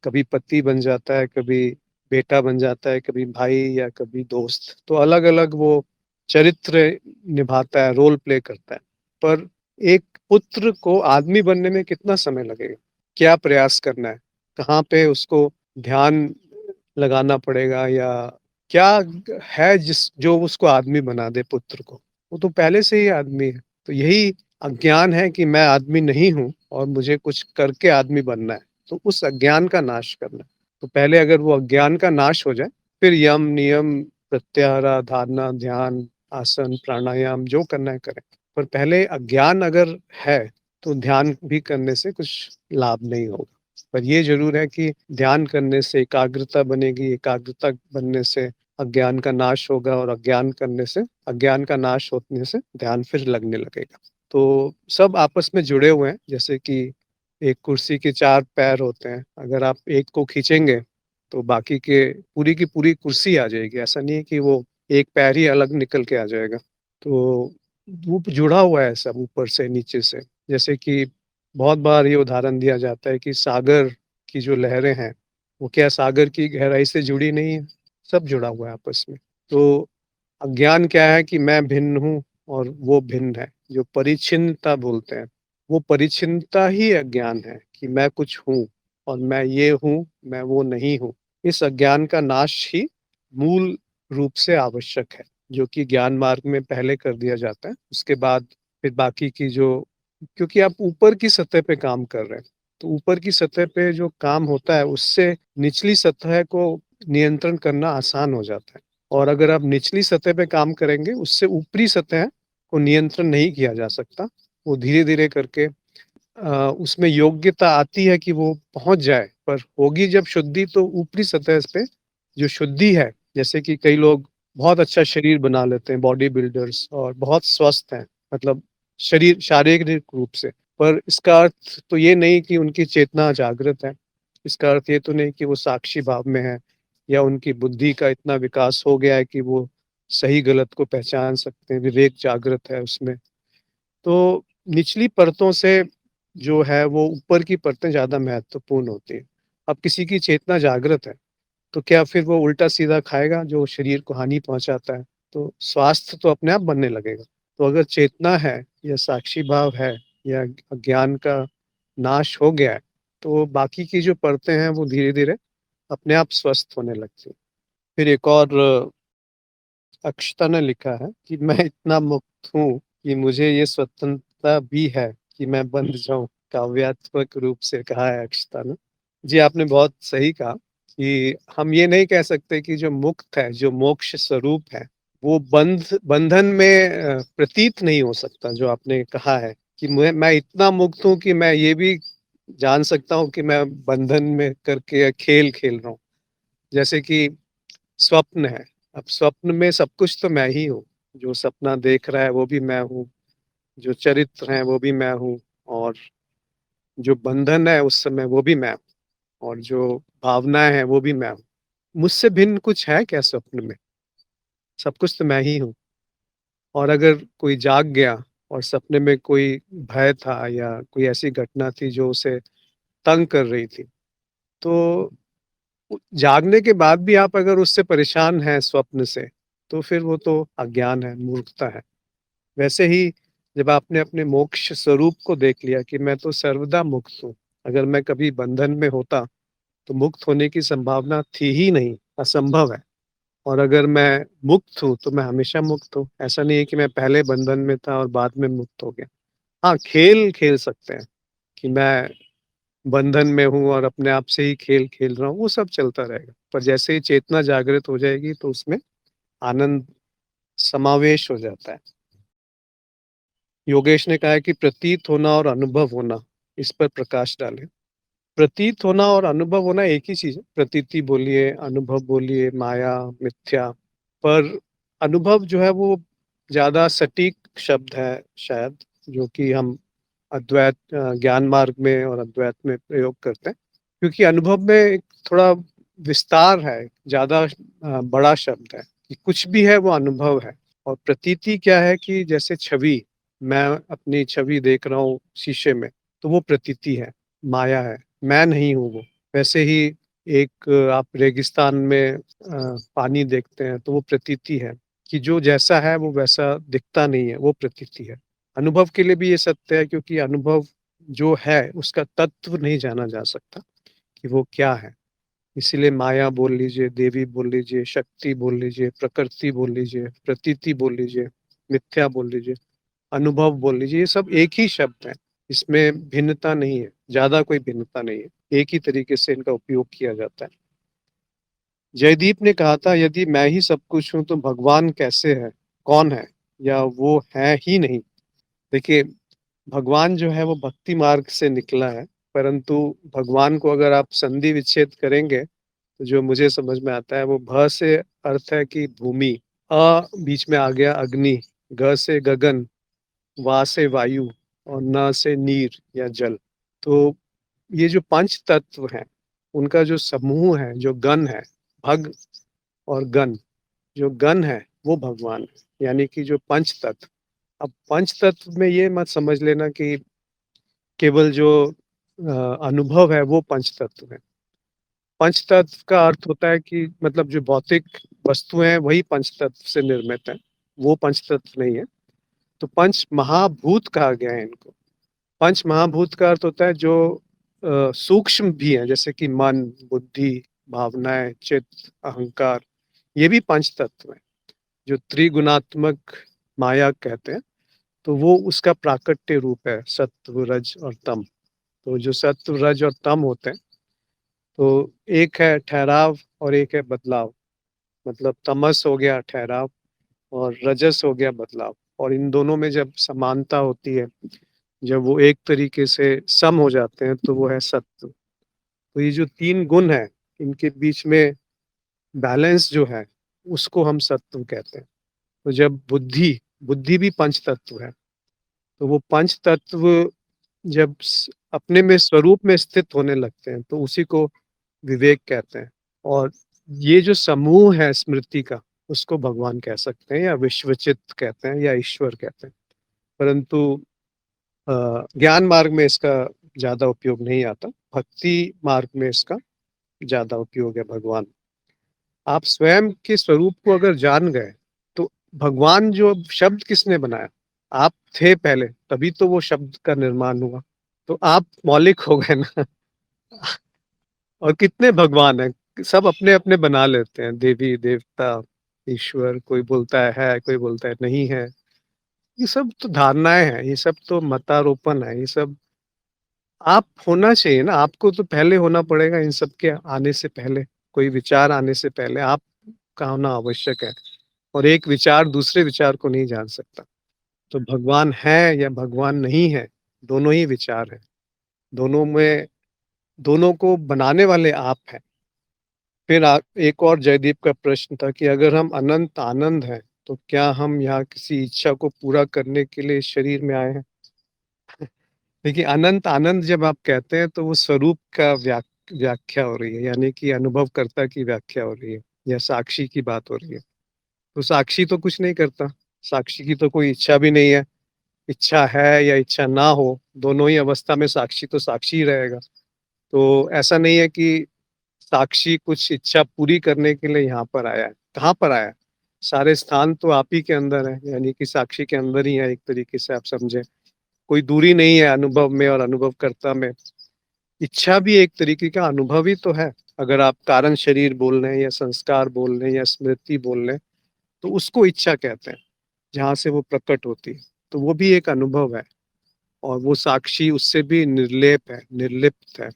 कभी पति बन जाता है, कभी बेटा बन जाता है, कभी भाई या कभी दोस्त। तो अलग अलग वो चरित्र निभाता है, रोल प्ले करता है। पर एक पुत्र को आदमी बनने में कितना समय लगेगा, क्या प्रयास करना है, कहाँ पे उसको ध्यान लगाना पड़ेगा, या क्या है जिस जो उसको आदमी बना दे पुत्र को। वो तो पहले से ही आदमी है। तो यही अज्ञान है कि मैं आदमी नहीं हूँ और मुझे कुछ करके आदमी बनना है। तो उस अज्ञान का नाश करना है। तो पहले अगर वो अज्ञान का नाश हो जाए, फिर यम नियम प्रत्याहार धारणा ध्यान आसन प्राणायाम जो करना है करें। पर पहले अज्ञान अगर है, तो ध्यान भी करने से कुछ लाभ नहीं होगा। पर ये जरूर है कि ध्यान करने से एकाग्रता बनेगी, एकाग्रता बनने से अज्ञान का नाश होगा, और अज्ञान करने से, अज्ञान का नाश होने से ध्यान फिर लगने लगेगा। तो सब आपस में जुड़े हुए हैं। जैसे कि एक कुर्सी के चार पैर होते हैं, अगर आप एक को खींचेंगे तो बाकी के पूरी की पूरी कुर्सी आ जाएगी। ऐसा नहीं है कि वो एक पैर ही अलग निकल के आ जाएगा। तो वो जुड़ा हुआ है सब, ऊपर से नीचे से। जैसे कि बहुत बार ये उदाहरण दिया जाता है कि सागर की जो लहरें हैं, वो क्या सागर की गहराई से जुड़ी नहीं है, सब जुड़ा हुआ है आपस में। तो अज्ञान क्या है कि मैं भिन्न हूँ और वो भिन्न है, जो परिच्छिन्नता बोलते हैं। वो परिच्छिन्नता ही अज्ञान है कि मैं कुछ हूँ और मैं ये हूँ, मैं वो नहीं हूँ। इस अज्ञान का नाश ही मूल रूप से आवश्यक है, जो कि ज्ञान मार्ग में पहले कर दिया जाता है। उसके बाद फिर बाकी की जो, क्योंकि आप ऊपर की सतह पे काम कर रहे हैं, तो ऊपर की सतह पे जो काम होता है, उससे निचली सतह को नियंत्रण करना आसान हो जाता है। और अगर आप निचली सतह पे काम करेंगे, उससे ऊपरी सतह को नियंत्रण नहीं किया जा सकता। वो धीरे धीरे करके उसमें योग्यता आती है कि वो पहुंच जाए, पर होगी जब शुद्धि, तो ऊपरी सतह पे जो शुद्धि है, जैसे कि कई लोग बहुत अच्छा शरीर बना लेते हैं, बॉडी बिल्डर्स, और बहुत स्वस्थ हैं, मतलब शरीर शारीरिक रूप से। पर इसका अर्थ तो ये नहीं कि उनकी चेतना जागृत है। इसका अर्थ ये तो नहीं कि वो साक्षी भाव में है, या उनकी बुद्धि का इतना विकास हो गया है कि वो सही गलत को पहचान सकते हैं, विवेक जागृत है उसमें। तो निचली परतों से जो है, वो ऊपर की परतें ज़्यादा महत्वपूर्ण होती हैं। अब किसी की चेतना जागृत है, तो क्या फिर वो उल्टा-सीधा खाएगा जो शरीर को हानि पहुँचाता है? तो स्वास्थ्य तो अपने आप बनने लगेगा। तो अगर चेतना है, या साक्षी भाव है, या अज्ञान का नाश हो गया है, तो बाकी की जो परतें हैं, वो धीरे-धीरे अपने आप स्वस्थ होने लगती हैं। फिर एक और अक्षता ने लिखा है कि मैं इतना मुक्त हूँ कि मुझे ये स्वतंत्रता भी है कि मैं बंध जाऊँ। काव्यात्मक रूप से कहा है अक्षता ने। जी, आपने बहुत सही कहा कि हम ये नहीं कह सकते कि जो मुक्त है, जो मोक्ष स्वरूप है, वो बंधन में प्रतीत नहीं हो सकता। जो आपने कहा है कि मैं इतना मुक्त हूँ कि मैं ये भी जान सकता हूँ कि मैं बंधन में करके खेल खेल रहा हूँ। जैसे कि स्वप्न है। अब स्वप्न में सब कुछ तो मैं ही हूँ। जो सपना देख रहा है वो भी मैं हूँ, जो चरित्र हैं वो भी मैं हूँ, और जो बंधन है उस समय वो भी मैं हूँ और जो भावनाएँ हैं वो भी मैं हूँ। मुझसे भिन्न कुछ है क्या स्वप्न में? सब कुछ तो मैं ही हूँ। और अगर कोई जाग गया और सपने में कोई भय था या कोई ऐसी घटना थी जो उसे तंग कर रही थी, तो जागने के बाद भी आप अगर उससे परेशान हैं स्वप्न से, तो फिर वो तो अज्ञान है, मूर्खता है। वैसे ही जब आपने अपने मोक्ष स्वरूप को देख लिया कि मैं तो सर्वदा मुक्त हूँ, अगर मैं कभी बंधन में होता, तो मुक्त होने की संभावना थी ही नहीं, असंभव है। और अगर मैं मुक्त हूँ, तो मैं हमेशा मुक्त हूँ। ऐसा नहीं है कि मैं पहले बंधन में था और बाद में मुक्त हो गया। हाँ, खेल खेल सकते हैं कि मैं बंधन में हूँ और अपने आप से ही खेल खेल रहा हूँ, वो सब चलता रहेगा। पर जैसे ही चेतना जागृत हो जाएगी, तो उसमें आनंद समावेश हो जाता है। योगेश ने कहा है कि प्रतीत होना और अनुभव होना, इस पर प्रकाश डालें। प्रतीत होना और अनुभव होना एक ही चीज़ है। प्रतीति बोलिए, अनुभव बोलिए, माया, मिथ्या। पर अनुभव जो है वो ज़्यादा सटीक शब्द है शायद, जो कि हम अद्वैत ज्ञान मार्ग में और अद्वैत में प्रयोग करते हैं। क्योंकि अनुभव में एक थोड़ा विस्तार है, ज़्यादा बड़ा शब्द है कि कुछ भी है वो अनुभव है। और प्रतीति क्या है कि जैसे छवि, मैं अपनी छवि देख रहा हूँ शीशे में, तो वो प्रतीति है, माया है, मैं नहीं हूँ वो। वैसे ही एक आप रेगिस्तान में पानी देखते हैं तो वो प्रतीति है कि जो जैसा है वो वैसा दिखता नहीं है, वो प्रतीति है। अनुभव के लिए भी ये सत्य है क्योंकि अनुभव जो है उसका तत्व नहीं जाना जा सकता कि वो क्या है। इसीलिए माया बोल लीजिए, देवी बोल लीजिए, शक्ति बोल लीजिए, प्रकृति बोल लीजिए, प्रतीति बोल लीजिए, मिथ्या बोल लीजिए, अनुभव बोल लीजिए, ये सब एक ही शब्द है। इसमें भिन्नता नहीं है, ज़्यादा कोई भिन्नता नहीं है। एक ही तरीके से इनका उपयोग किया जाता है। जयदीप ने कहा था, यदि मैं ही सब कुछ हूँ तो भगवान कैसे है? कौन है? या वो है ही नहीं? देखिए, भगवान जो है वो भक्ति मार्ग से निकला है, परंतु भगवान को अगर आप संधि विच्छेद करेंगे, तो जो मुझे समझ में आता है वो भ से अर्थ है कि भूमि, बीच में आ गया अग्नि, ग से गगन, वा से वायु और न से नीर या जल। तो ये जो पंच तत्व हैं, उनका जो समूह है, जो गण है, भग और गण, जो गण है वो भगवान है, यानी कि जो पंच तत्व। अब पंच तत्व में ये मत समझ लेना कि केवल जो अनुभव है वो पंच तत्व है। पंच तत्व का अर्थ होता है कि मतलब जो भौतिक वस्तुएं हैं वही पंच तत्व से निर्मित है, वो पंच तत्व नहीं है। तो पंच महाभूत कहा गया है इनको। पंच महाभूत का अर्थ होता है जो सूक्ष्म भी है, जैसे कि मन, बुद्धि, भावनाएं, चित्त, अहंकार, ये भी पंच तत्व है। जो त्रिगुणात्मक माया कहते हैं, तो वो उसका प्राकट्य रूप है, सत्व, रज और तम। तो जो सत्व, रज और तम होते हैं, तो एक है ठहराव और एक है बदलाव। मतलब तमस हो गया ठहराव और रजस हो गया बदलाव। और इन दोनों में जब समानता होती है, जब वो एक तरीके से सम हो जाते हैं, तो वो है सत्व। तो ये जो 3 गुण हैं, इनके बीच में बैलेंस जो है, उसको हम सत्व कहते हैं। तो जब बुद्धि बुद्धि भी पंच तत्व है, तो वो पंच तत्व जब अपने में स्वरूप में स्थित होने लगते हैं, तो उसी को विवेक कहते हैं। और ये जो समूह है स्मृति का, उसको भगवान कह सकते हैं या विश्वचित्त कहते हैं या ईश्वर कहते हैं। परंतु ज्ञान मार्ग में इसका ज़्यादा उपयोग नहीं आता, भक्ति मार्ग में इसका ज़्यादा उपयोग है भगवान। आप स्वयं के स्वरूप को अगर जान गए, तो भगवान जो शब्द किसने बनाया? आप थे पहले, तभी तो वो शब्द का निर्माण हुआ। तो आप मौलिक हो गए ना। और कितने भगवान हैं, सब अपने-अपने बना लेते हैं, देवी-देवता, ईश्वर, कोई बोलता है, कोई बोलता है नहीं है। ये सब तो धारणाएँ हैं, ये सब तो मतारोपण है, ये सब आप होना चाहिए ना, आपको तो पहले होना पड़ेगा इन सब के आने से पहले, कोई विचार आने से पहले आपका होना आवश्यक है। और एक विचार दूसरे विचार को नहीं जान सकता। तो भगवान है या भगवान नहीं है, दोनों ही विचार हैं। दोनों में दोनों को बनाने वाले आप हैं। फिर एक और जयदीप का प्रश्न था कि अगर हम अनंत आनंद हैं, तो क्या हम यहाँ किसी इच्छा को पूरा करने के लिए इस शरीर में आए हैं? देखिए, अनंत आनंद जब आप कहते हैं तो वो स्वरूप का व्याख्या हो रही है, यानी कि अनुभवकर्ता की व्याख्या हो रही है या साक्षी की बात हो रही है। तो साक्षी तो कुछ नहीं करता, साक्षी की तो कोई इच्छा भी नहीं है। इच्छा है या इच्छा ना हो, दोनों ही अवस्था में साक्षी तो साक्षी ही रहेगा। तो ऐसा नहीं है कि साक्षी कुछ इच्छा पूरी करने के लिए यहाँ पर आया है। कहाँ पर आया है? सारे स्थान तो आप ही के अंदर है, यानी कि साक्षी के अंदर ही है, एक तरीके से आप समझें। कोई दूरी नहीं है अनुभव में और अनुभवकर्ता में। इच्छा भी एक तरीके का अनुभव ही तो है। अगर आप कारण शरीर बोल रहे हैं या संस्कार बोल रहे हैं या स्मृति बोल रहे हैं, तो उसको इच्छा कहते हैं, जहाँ से वो प्रकट होती है। तो वो भी एक अनुभव है और वो साक्षी उससे भी निर्लेप है, निर्लिप्त है।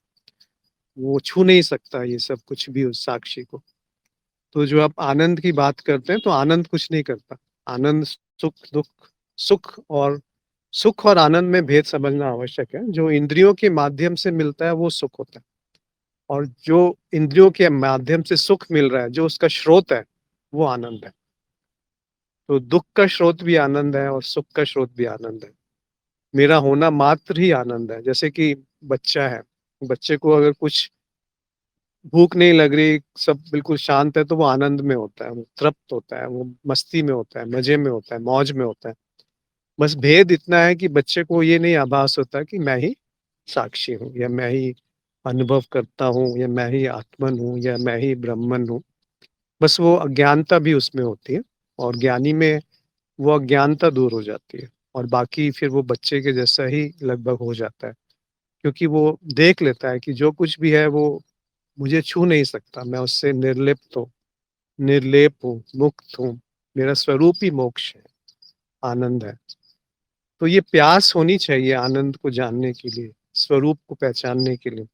वो छू नहीं सकता ये सब कुछ भी उस साक्षी को। तो जो आप आनंद की बात करते हैं, तो आनंद कुछ नहीं करता। आनंद सुख-दुःख, सुख और आनंद में भेद समझना आवश्यक है। जो इंद्रियों के माध्यम से मिलता है, वो सुख होता है और जो इंद्रियों के माध्यम से सुख मिल रहा है, जो उसका स्रोत है, वो आनंद है। तो दुःख का स्रोत भी आनंद है और सुख का स्रोत भी आनंद है। मेरा होना मात्र ही आनंद है। जैसे कि बच्चा है, बच्चे को अगर कुछ भूख नहीं लग रही, सब बिल्कुल शांत है, तो वो आनंद में होता है, वो तृप्त होता है, वो मस्ती में होता है, मज़े में होता है, मौज में होता है। बस भेद इतना है कि बच्चे को ये नहीं आभास होता कि मैं ही साक्षी हूँ या मैं ही अनुभव करता हूँ या मैं ही आत्मन हूँ या मैं ही ब्रह्मन हूँ। बस वो अज्ञानता भी उसमें होती है और ज्ञानी में वो अज्ञानता दूर हो जाती है और बाकी फिर वो बच्चे के जैसा ही लगभग हो जाता है। क्योंकि वो देख लेता है कि जो कुछ भी है वो मुझे छू नहीं सकता, मैं उससे निर्लेप हूँ, मुक्त हूँ। मेरा स्वरूप ही मोक्ष है, आनंद है। तो ये प्यास होनी चाहिए आनंद को जानने के लिए, स्वरूप को पहचानने के लिए।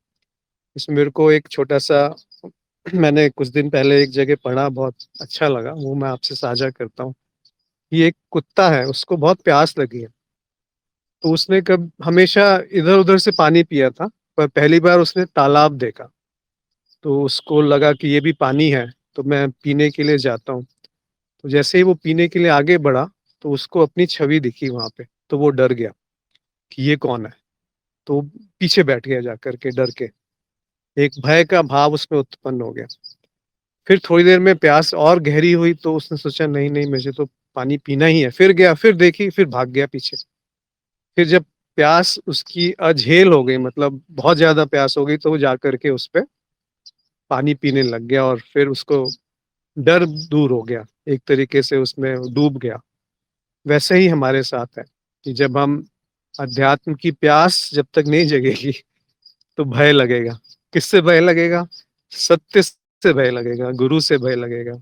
इसमें मेरे को एक छोटा-सा मैंने कुछ दिन पहले एक जगह पढ़ा, बहुत अच्छा लगा, वो मैं आपसे साझा करता हूँ। ये एक कुत्ता है, उसको बहुत प्यास लगी है, तो उसने कब हमेशा इधर-उधर से पानी पिया था, पर पहली बार उसने तालाब देखा, तो उसको लगा कि ये भी पानी है, तो मैं पीने के लिए जाता हूँ। तो जैसे ही वो पीने के लिए आगे बढ़ा, तो उसको अपनी छवि दिखी वहाँ पे, तो वो डर गया कि ये कौन है? तो पीछे बैठ गया जाकर के डर के। एक भय का भाव उसमें उत्पन्न हो गया। फिर थोड़ी देर में प्यास और गहरी हुई तो उसने सोचा नहीं, नहीं मुझे तो पानी पीना ही है। फिर गया, फिर देखी, फिर भाग गया पीछे। फिर जब प्यास उसकी अझेल हो गई, मतलब बहुत ज़्यादा प्यास हो गई, तो वो जाकर के उस पे पानी पीने लग गया और फिर उसको डर दूर हो गया। एक तरीके से उसमें डूब गया। वैसे ही हमारे साथ है कि जब हम अध्यात्म की प्यास जब तक नहीं जगेगी, तो भय लगेगा। किससे भय लगेगा? सत्य से भय लगेगा, गुरु से भय लगेगा,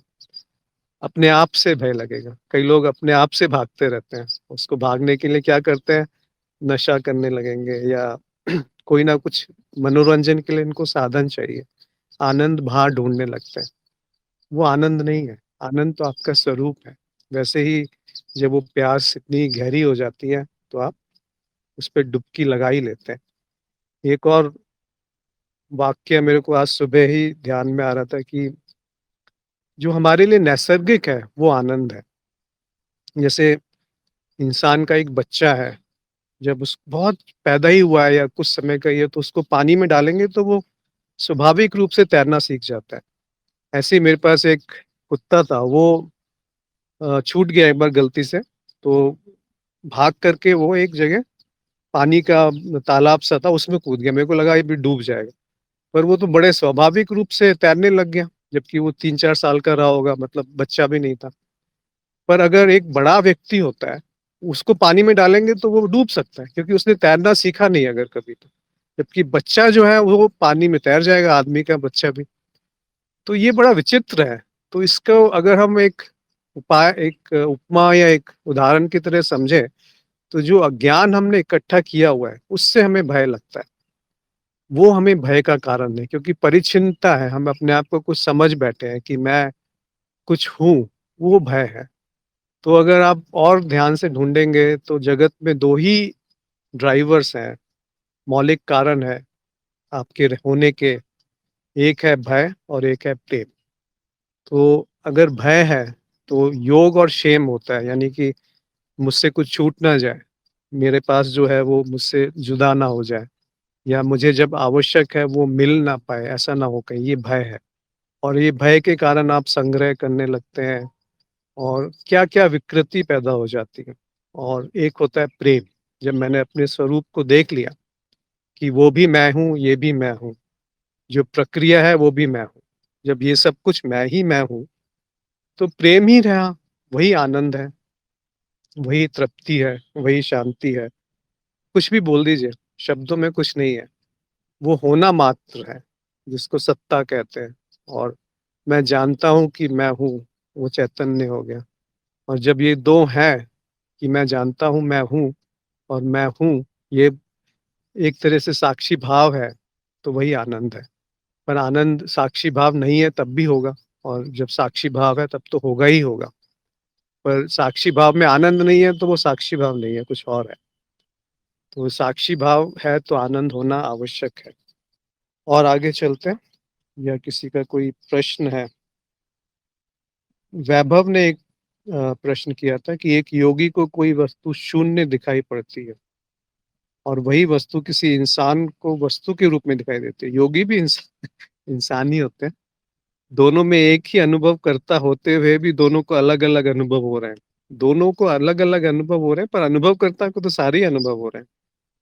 अपने आप से भय लगेगा। कई लोग अपने आप से भागते रहते हैं। उसको भागने के लिए क्या करते हैं? नशा करने लगेंगे या कोई ना कुछ मनोरंजन के लिए इनको साधन चाहिए। आनंद बाहर ढूँढने लगते हैं। वो आनंद नहीं है, आनंद तो आपका स्वरूप है। वैसे ही जब वो प्यास इतनी गहरी हो जाती है, तो आप उस पे डुबकी लगा ही लेते हैं। एक और वाक़या मेरे को आज सुबह ही ध्यान में आ रहा था कि जो हमारे लिए नैसर्गिक है, वो आनंद है। जैसे इंसान का एक बच्चा है, जब उस बहुत पैदा ही हुआ है या कुछ समय का ही है, तो उसको पानी में डालेंगे तो वो स्वाभाविक रूप से तैरना सीख जाता है। ऐसे ही मेरे पास एक कुत्ता था, वो छूट गया एक बार गलती से, तो भाग करके वो एक जगह पानी का तालाब सा था, उसमें कूद गया। मेरे को लगा ये भी डूब जाएगा, पर वो तो बड़े स्वाभाविक रूप से तैरने लग गया, जबकि वो 3-4 साल का रहा होगा, मतलब बच्चा भी नहीं था। पर अगर एक बड़ा व्यक्ति होता है, उसको पानी में डालेंगे तो वो डूब सकता है क्योंकि उसने तैरना सीखा नहीं अगर कभी तो। जबकि बच्चा जो है वो पानी में तैर जाएगा, आदमी का बच्चा भी। तो ये बड़ा विचित्र है। तो इसको अगर हम एक उपमा या एक उदाहरण की तरह समझें, तो जो अज्ञान हमने इकट्ठा किया हुआ है, उससे हमें भय लगता है। वो हमें भय का कारण है क्योंकि परिच्छिन्नता है, हम अपने आप को कुछ समझ बैठे हैं कि मैं कुछ हूँ, वो भय है। तो अगर आप और ध्यान से ढूँढेंगे तो जगत में 2 ही ड्राइवर्स हैं, मौलिक कारण है आपके होने के, एक है भय और एक है प्रेम। तो अगर भय है, तो योग और क्षेम होता है, यानी कि मुझसे कुछ छूट ना जाए, मेरे पास जो है वो मुझसे जुदा ना हो जाए, या मुझे जब आवश्यक है वो मिल ना पाए, ऐसा ना हो कहीं, ये भय है। और ये भय के कारण आप संग्रह करने लगते हैं और क्या-क्या विकृति पैदा हो जाती है। और एक होता है प्रेम, जब मैंने अपने स्वरूप को देख लिया कि वो भी मैं हूँ, ये भी मैं हूँ, जो प्रक्रिया है वो भी मैं हूँ। जब ये सब कुछ मैं हूँ, तो प्रेम ही रहा, वही आनंद है, वही तृप्ति है, वही शांति है। कुछ भी बोल दीजिए, शब्दों में कुछ नहीं है। वो होना मात्र है, जिसको सत्ता कहते हैं। और मैं जानता हूँ कि मैं हूँ, वो चैतन्य हो गया। और जब ये 2 हैं, कि मैं जानता हूँ मैं हूँ और मैं हूँ, ये एक तरह से साक्षी भाव है, तो वही आनंद है। पर आनंद साक्षी भाव नहीं है तब भी होगा, और जब साक्षी भाव है तब तो होगा ही होगा। पर साक्षी भाव में आनंद नहीं है तो वो साक्षी भाव नहीं है, कुछ और है। तो साक्षी भाव है तो आनंद होना आवश्यक है। और आगे चलते हैं, या किसी का कोई प्रश्न है? वैभव ने एक प्रश्न किया था कि एक योगी को कोई वस्तु शून्य दिखाई पड़ती है और वही वस्तु किसी इंसान को वस्तु के रूप में दिखाई देती है। योगी भी इंसान ही होते हैं। दोनों में एक ही अनुभव करता होते हुए भी दोनों को अलग-अलग अनुभव हो रहे हैं। दोनों को अलग-अलग अनुभव हो रहे हैं, पर अनुभवकर्ता को तो सारे ही अनुभव हो रहे हैं।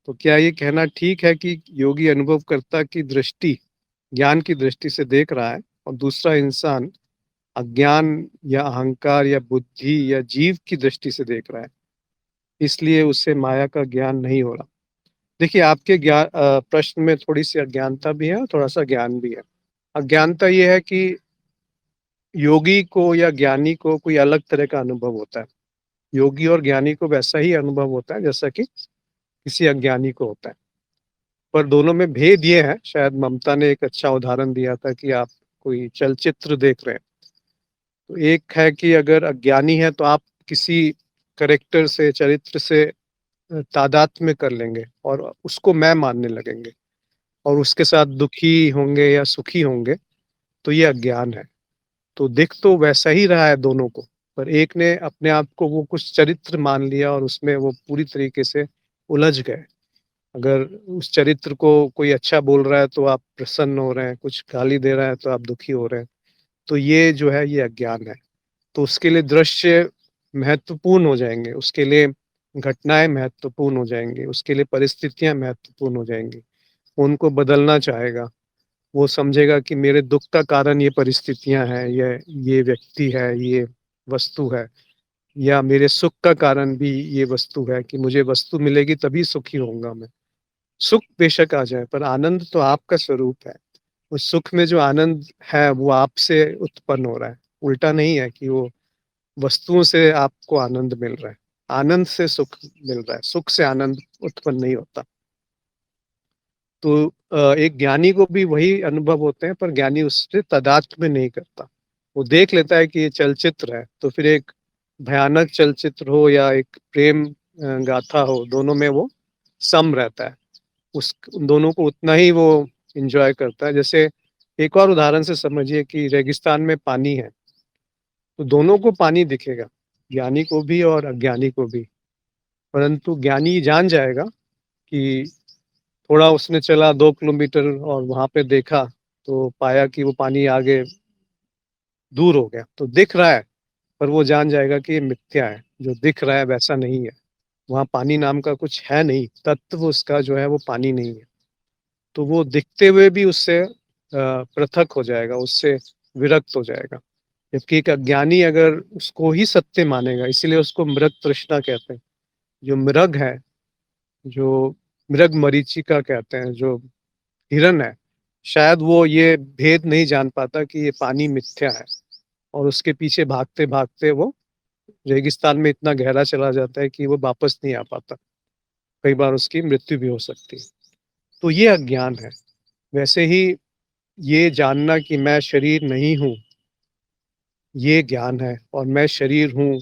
तो क्या ये कहना ठीक है कि योगी अनुभवकर्ता की दृष्टि, ज्ञान की दृष्टि से देख रहा है और दूसरा इंसान अज्ञान या अहंकार या बुद्धि या जीव की दृष्टि से देख रहा है, इसलिए उसे माया का ज्ञान नहीं हो रहा? देखिए, आपके प्रश्न में थोड़ी-सी अज्ञानता भी है और थोड़ा-सा ज्ञान भी है। अज्ञानता ये है कि योगी को या ज्ञानी को कोई अलग तरह का अनुभव होता है। योगी और ज्ञानी को वैसा ही अनुभव होता है जैसा कि किसी अज्ञानी को होता है। पर दोनों में भेद ये है, शायद ममता ने एक अच्छा उदाहरण दिया था कि आप कोई चलचित्र देख रहे हैं। तो एक है कि अगर अज्ञानी है तो आप किसी कैरेक्टर से, चरित्र से तादात्म्य कर लेंगे और उसको मैं मानने लगेंगे और उसके साथ दुखी होंगे या सुखी होंगे, तो ये अज्ञान है। तो दिख तो वैसा ही रहा है दोनों को, पर एक ने अपने आप को वो कुछ चरित्र मान लिया और उसमें वो पूरी तरीके से उलझ गए। अगर उस चरित्र को कोई अच्छा बोल रहा है तो आप प्रसन्न हो रहे हैं, कुछ गाली दे रहा है तो आप दुखी हो रहे हैं। तो ये जो है ये अज्ञान है। तो उसके लिए दृश्य महत्वपूर्ण हो जाएँगे, उसके लिए घटनाएँ महत्वपूर्ण हो जाएँगी, उसके लिए परिस्थितियाँ महत्वपूर्ण हो जाएँगी। वो उनको बदलना चाहेगा, वो समझेगा कि मेरे दुःख का कारण ये परिस्थितियाँ हैं, ये व्यक्ति है, ये वस्तु है, या मेरे सुख का कारण भी ये वस्तु है कि मुझे वस्तु मिलेगी तभी सुखी होऊँगा मैं। सुख बेशक आ जाए, पर आनंद तो आपका स्वरूप है। उस सुख में जो आनंद है वो आपसे उत्पन्न हो रहा है, उल्टा नहीं है कि वो वस्तुओं से आपको आनंद मिल रहा है। आनंद से सुख मिल रहा है, सुख से आनंद उत्पन्न नहीं होता। तो एक ज्ञानी को भी वही अनुभव होते हैं, पर ज्ञानी उससे तादात्म्य नहीं करता। वो देख लेता है कि ये चलचित्र है, तो फिर एक भयानक चलचित्र हो या एक प्रेम गाथा हो, दोनों में वो सम रहता है। उस दोनों को उतना ही वो एन्जॉय करता है। जैसे एक और उदाहरण से समझिए कि रेगिस्तान में पानी है, तो दोनों को पानी दिखेगा, ज्ञानी को भी और अज्ञानी को भी। परंतु ज्ञानी जान जाएगा कि थोड़ा उसने चला 2 किलोमीटर और वहाँ पे देखा, तो पाया कि वो पानी आगे दूर हो गया। तो दिख रहा है, पर वो जान जाएगा कि ये मिथ्या है, जो दिख रहा है वैसा नहीं है। वहाँ पानी नाम का कुछ है नहीं, तत्व उसका जो है वो पानी नहीं है। तो वो दिखते हुए भी उससे पृथक हो जाएगा, उससे विरक्त हो जाएगा। जबकि एक अज्ञानी अगर उसको ही सत्य मानेगा, इसीलिए उसको मृग तृष्णा कहते हैं। जो मृग है, जो मृग मरीचिका कहते हैं, जो हिरन है, शायद वो ये भेद नहीं जान पाता कि ये पानी मिथ्या है और उसके पीछे भागते-भागते वो रेगिस्तान में इतना गहरा चला जाता है कि वो वापस नहीं आ पाता। कई बार उसकी मृत्यु भी हो सकती है। तो ये अज्ञान है। वैसे ही ये जानना कि मैं शरीर नहीं हूँ, ये ज्ञान है, और मैं शरीर हूँ,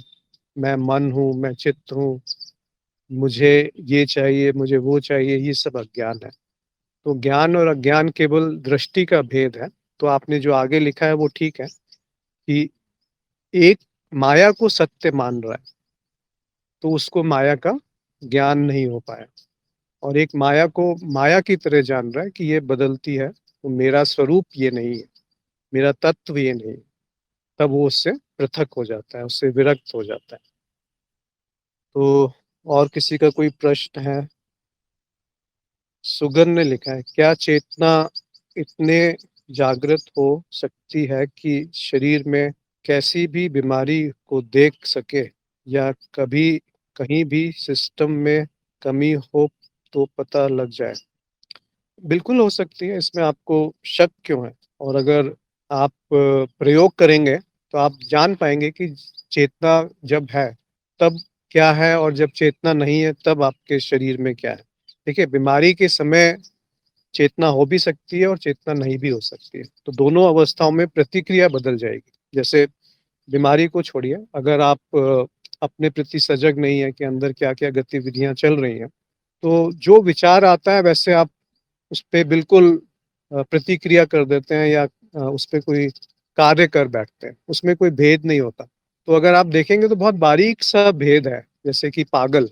मैं मन हूँ, मैं चित्त हूँ, मुझे ये चाहिए, मुझे वो चाहिए, ये सब अज्ञान है। तो ज्ञान और अज्ञान केवल दृष्टि का भेद है। तो आपने जो आगे लिखा है वो ठीक है कि एक माया को सत्य मान रहा है, तो उसको माया का ज्ञान नहीं हो पाया और एक माया को माया की तरह जान रहा है कि ये बदलती है, तो मेरा स्वरूप ये नहीं है, मेरा तत्व ये नहीं है, तब वो उससे पृथक हो जाता है, उससे विरक्त हो जाता है। तो और किसी का कोई प्रश्न है? सुगन ने लिखा है, क्या चेतना इतने जागृत हो सकती है कि शरीर में कैसी भी बीमारी को देख सके या कभी कहीं भी सिस्टम में कमी हो तो पता लग जाए? बिल्कुल हो सकती है, इसमें आपको शक क्यों है? और अगर आप प्रयोग करेंगे तो आप जान पाएंगे कि चेतना जब है तब क्या है और जब चेतना नहीं है तब आपके शरीर में क्या है। देखिए, बीमारी के समय चेतना हो भी सकती है और चेतना नहीं भी हो सकती है, तो दोनों अवस्थाओं में प्रतिक्रिया बदल जाएगी। जैसे बीमारी को छोड़िए, अगर आप अपने प्रति सजग नहीं है कि अंदर क्या-क्या गतिविधियाँ चल रही हैं, तो जो विचार आता है वैसे आप उस पे बिल्कुल प्रतिक्रिया कर देते हैं या उस पे कोई कार्य कर बैठते हैं, उसमें कोई भेद नहीं होता। तो अगर आप देखेंगे तो बहुत बारीक-सा भेद है, जैसे कि पागल,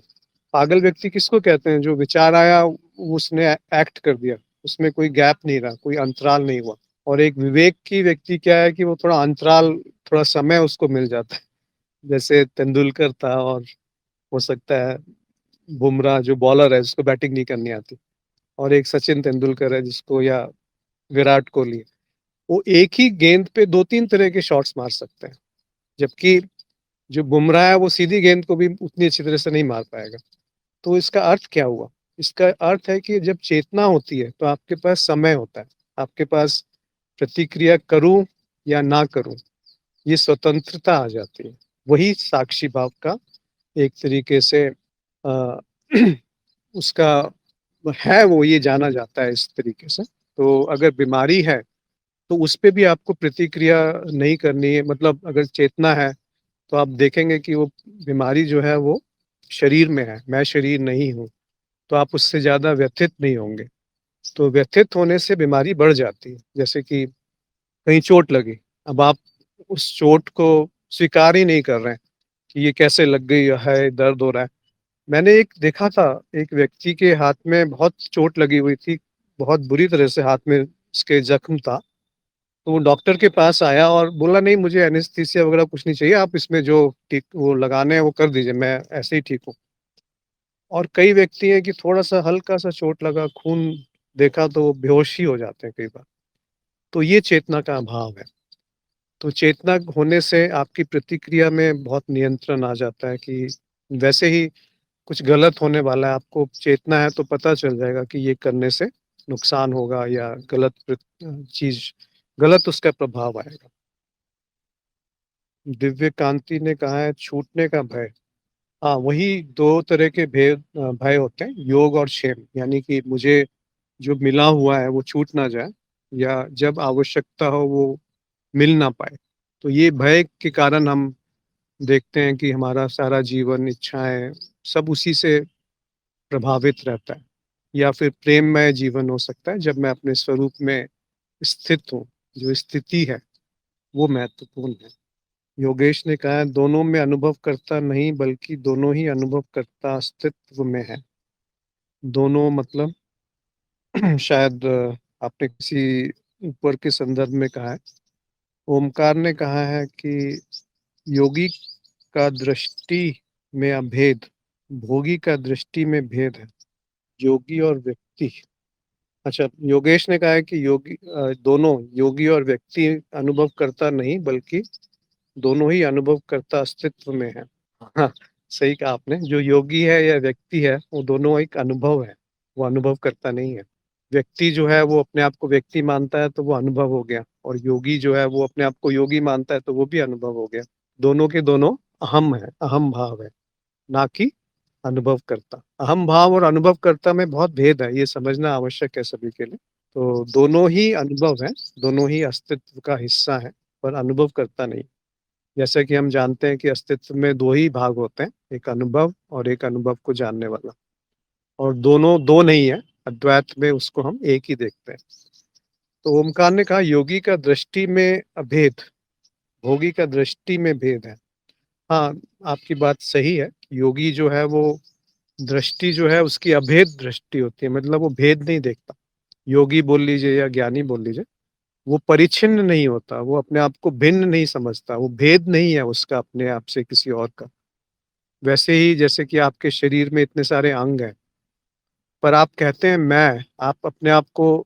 पागल व्यक्ति किसको कहते हैं? जो विचार आया उसने एक्ट कर दिया, उसमें कोई गैप नहीं रहा, कोई अंतराल नहीं हुआ। और एक विवेक की व्यक्ति क्या है कि वो थोड़ा अंतराल, थोड़ा समय उसको मिल जाता है। जैसे तेंदुलकर था और हो सकता है बुमराह जो बॉलर है जिसको बैटिंग नहीं करनी आती, और एक सचिन तेंदुलकर है जिसको, या विराट कोहली, वो एक ही गेंद पे 2-3 तरह के शॉट्स मार सकते हैं। जबकि जो बुमराह है वो सीधी गेंद को भी उतनी अच्छी तरह से नहीं मार पाएगा। तो इसका अर्थ क्या हुआ? इसका अर्थ है कि जब चेतना होती है तो आपके पास समय होता है। आपके पास प्रतिक्रिया करूँ या ना करूँ, ये स्वतंत्रता आ जाती है। वही साक्षी भाव का एक तरीके से अ, उसका है, वो ये जाना जाता है इस तरीके से। तो अगर बीमारी है, तो उस पे भी आपको प्रतिक्रिया नहीं करनी है। मतलब अगर चेतना है, तो आप देखेंगे कि वो बीमारी जो है वो शरीर में है, मैं शरीर नहीं हूँ, तो आप उससे ज़्यादा व्यथित नहीं होंगे। तो व्यथित होने से बीमारी बढ़ जाती है। जैसे कि कहीं चोट लगी, अब आप उस चोट को स्वीकार ही नहीं कर रहे हैं कि ये कैसे लग गई है, दर्द हो रहा है। मैंने एक देखा था, एक व्यक्ति के हाथ में बहुत चोट लगी हुई थी, बहुत बुरी तरह से हाथ में उसके ज़ख्म था। तो वो डॉक्टर के पास आया और बोला, नहीं मुझे एनेस्थीसिया वगैरह कुछ नहीं चाहिए, आप इसमें जो टिक वो लगाने हैं वो कर दीजिए, मैं ऐसे ही ठीक हूँ। और कई व्यक्ति हैं कि थोड़ा-सा हल्का-सा चोट लगा, खून देखा तो वो बेहोश ही हो जाते हैं कई बार। तो ये चेतना का अभाव है। तो चेतना होने से आपकी प्रतिक्रिया में बहुत नियंत्रण आ जाता है कि वैसे ही कुछ गलत होने वाला है, आपको चेतना है तो पता चल जाएगा कि ये करने से नुकसान होगा या चीज़, गलत उसका प्रभाव आएगा। दिव्य कांति ने कहा है, छूटने का भय। हाँ, वही 2 तरह के भय होते हैं, योग और क्षेम। यानी कि मुझे जो मिला हुआ है वो छूट ना जाए, या जब आवश्यकता हो वो मिल ना पाए। तो ये भय के कारण हम देखते हैं कि हमारा सारा जीवन, इच्छाएँ सब उसी से प्रभावित रहता है। या फिर प्रेममय जीवन हो सकता है जब मैं अपने स्वरूप में स्थित हूँ, जो स्थिति है वो महत्वपूर्ण है। योगेश ने कहा है, दोनों में अनुभवकर्ता नहीं बल्कि दोनों ही अनुभवकर्ता अस्तित्व में है। दोनों मतलब शायद आपने किसी ऊपर के संदर्भ में कहा है। ओमकार ने कहा है कि योगी का दृष्टि में अभेद, भोगी का दृष्टि में भेद है। योगी और व्यक्ति, अच्छा, योगेश ने कहा है कि दोनों योगी और व्यक्ति अनुभवकर्ता नहीं बल्कि दोनों ही अनुभवकर्ता अस्तित्व में है। हाँ, सही कहा आपने। जो योगी है या व्यक्ति है, वो दोनों एक अनुभव है, वो अनुभव करता नहीं है। व्यक्ति जो है वो अपने आप को व्यक्ति मानता है तो वो अनुभव हो गया, और योगी जो है वो अपने आप को योगी मानता है तो वो भी अनुभव हो गया। दोनों के दोनों अहम है, अहम भाव है, ना कि अनुभवकर्ता। अहम भाव और अनुभवकर्ता में बहुत भेद है, ये समझना आवश्यक है सभी के लिए। तो दोनों ही अनुभव हैं, दोनों ही अस्तित्व का हिस्सा हैं, पर अनुभवकर्ता नहीं। जैसा कि हम जानते हैं कि अस्तित्व में 2 ही भाग होते हैं, एक अनुभव और एक अनुभव को जानने वाला, और दोनों 2 नहीं है, अद्वैत में उसको हम एक ही देखते हैं। तो ओमकार ने कहा, योगी का दृष्टि में अभेद, भोगी का दृष्टि में भेद है। हाँ, आपकी बात सही है, योगी जो है वो दृष्टि जो है उसकी अभेद दृष्टि होती है, मतलब वो भेद नहीं देखता। योगी बोल लीजिए या ज्ञानी बोल लीजिए, वो परिच्छिन्न नहीं होता, वो अपने आप को भिन्न नहीं समझता, वो भेद नहीं है उसका अपने आप से किसी और का। वैसे ही जैसे कि आपके शरीर में इतने सारे अंग हैं, पर आप कहते हैं मैं, आप अपने आप को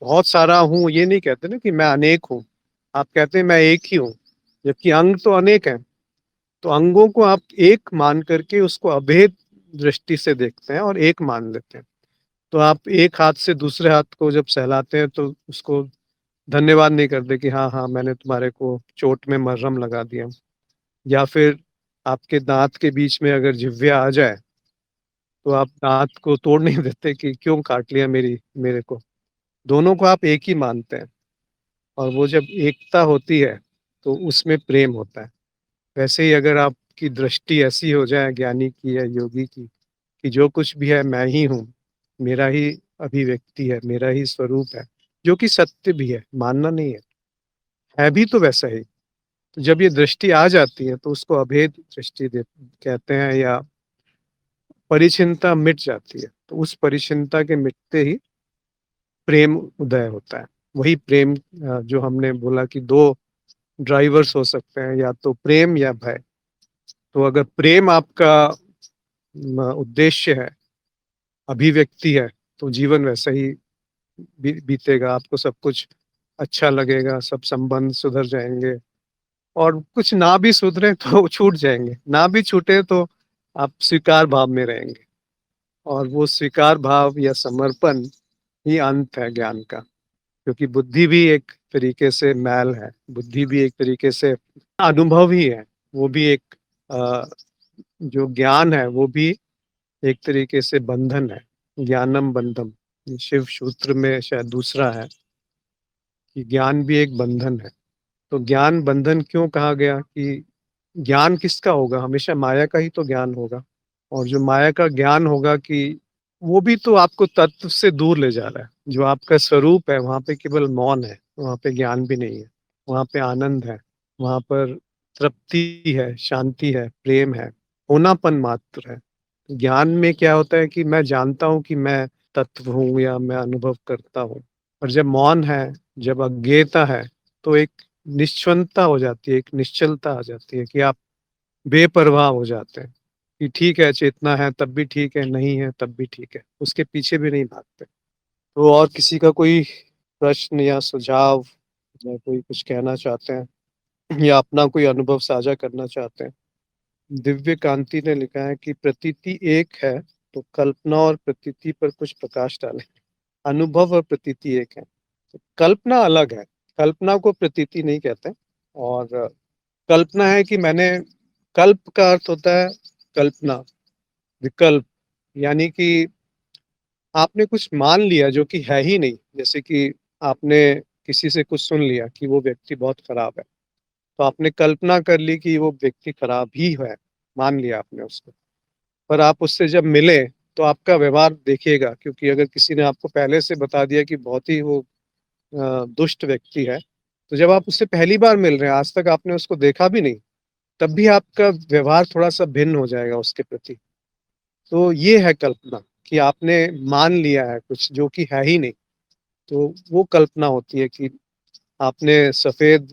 बहुत सारा हूँ, ये नहीं कहते ना कि मैं अनेक हूँ। आप कहते हैं मैं एक ही हूँ, जबकि अंग तो अनेक हैं। तो अंगों को आप एक मान करके उसको अभेद दृष्टि से देखते हैं और एक मान लेते हैं। तो आप एक हाथ से दूसरे हाथ को जब सहलाते हैं तो उसको धन्यवाद नहीं करते कि हाँ, हाँ, मैंने तुम्हारे को चोट में मरहम लगा दिया। या फिर आपके दाँत के बीच में अगर जिह्वा आ जाए, तो आप दाँत को तोड़ नहीं देते कि क्यों काट लिया मेरे को। दोनों को आप एक ही मानते हैं, और वो जब एकता होती है, तो उसमें प्रेम होता है। वैसे ही अगर आपकी दृष्टि ऐसी हो जाए ज्ञानी की या योगी की, कि जो कुछ भी है मैं ही हूँ, मेरा ही अभिव्यक्ति है, मेरा ही स्वरूप है, जो कि सत्य भी है, मानना नहीं है भी तो वैसा ही। तो जब ये दृष्टि आ जाती है तो उसको अभेद दृष्टि दे कहते हैं, या परिचिनता मिट जाती है। तो उस परिचिनता के मिटते ही प्रेम उदय होता है। वही प्रेम, जो हमने बोला कि 2 ड्राइवर्स हो सकते हैं, या तो प्रेम या भय। तो अगर प्रेम आपका उद्देश्य है, अभिव्यक्ति है, तो जीवन वैसा ही बीतेगा, आपको सब कुछ अच्छा लगेगा, सब संबंध सुधर जाएँगे, और कुछ ना भी सुधरे तो छूट जाएँगे, ना भी छूटे तो आप स्वीकार भाव में रहेंगे, और वो स्वीकार भाव या समर्पण ही अंत है ज्ञान का। क्योंकि बुद्धि भी एक तरीके से मैल है, बुद्धि भी एक तरीके से अनुभव ही है, वो भी एक अ, जो ज्ञान है वो भी एक तरीके से बंधन है, ज्ञानम बंधम। शिव सूत्र में शायद दूसरा है कि ज्ञान भी एक बंधन है। तो ज्ञान बंधन क्यों कहा गया कि ज्ञान किसका होगा? हमेशा माया का ही तो ज्ञान होगा, और जो माया का ज्ञान होगा कि वो भी तो आपको तत्व से दूर ले जा रहा है। जो आपका स्वरूप है वहाँ पे केवल मौन है, वहाँ पे ज्ञान भी नहीं है, वहाँ पे आनंद है, वहाँ पर तृप्ति है, शांति है, प्रेम है, होनापन मात्र है। ज्ञान में क्या होता है कि मैं जानता हूँ कि मैं तत्व हूँ या मैं अनुभव करता हूँ। और जब मौन है, जब अज्ञेयता है, तो एक निश्चलता हो जाती है, एक निश्चलता आ जाती है कि आप बेपरवाह हो जाते हैं, कि ठीक है, चेतना है तब भी ठीक है, नहीं है तब भी ठीक है, उसके पीछे भी नहीं भागते। तो और किसी का कोई प्रश्न या सुझाव, या कोई कुछ कहना चाहते हैं, या अपना कोई अनुभव साझा करना चाहते हैं? दिव्य कांति ने लिखा है कि प्रतीति एक है, तो कल्पना और प्रतीति पर कुछ प्रकाश डालें। अनुभव और प्रतीति एक है, तो कल्पना अलग है, कल्पना को प्रतीति नहीं कहते। और कल्पना है कि मैंने, कल्प का अर्थ होता है कल्पना, विकल्प, यानी कि आपने कुछ मान लिया जो कि है ही नहीं। जैसे कि आपने किसी से कुछ सुन लिया कि वो व्यक्ति बहुत खराब है, तो आपने कल्पना कर ली कि वो व्यक्ति खराब ही है, मान लिया आपने उसको। पर आप उससे जब मिले, तो आपका व्यवहार देखिएगा, क्योंकि अगर किसी ने आपको पहले से बता दिया कि बहुत ही वो दुष्ट व्यक्ति है, तो जब आप उससे पहली बार मिल रहे हैं, आज तक आपने उसको देखा भी नहीं, तब भी आपका व्यवहार थोड़ा-सा भिन्न हो जाएगा उसके प्रति। तो ये है कल्पना, कि आपने मान लिया है कुछ जो कि है ही नहीं। तो वो कल्पना होती है कि आपने सफ़ेद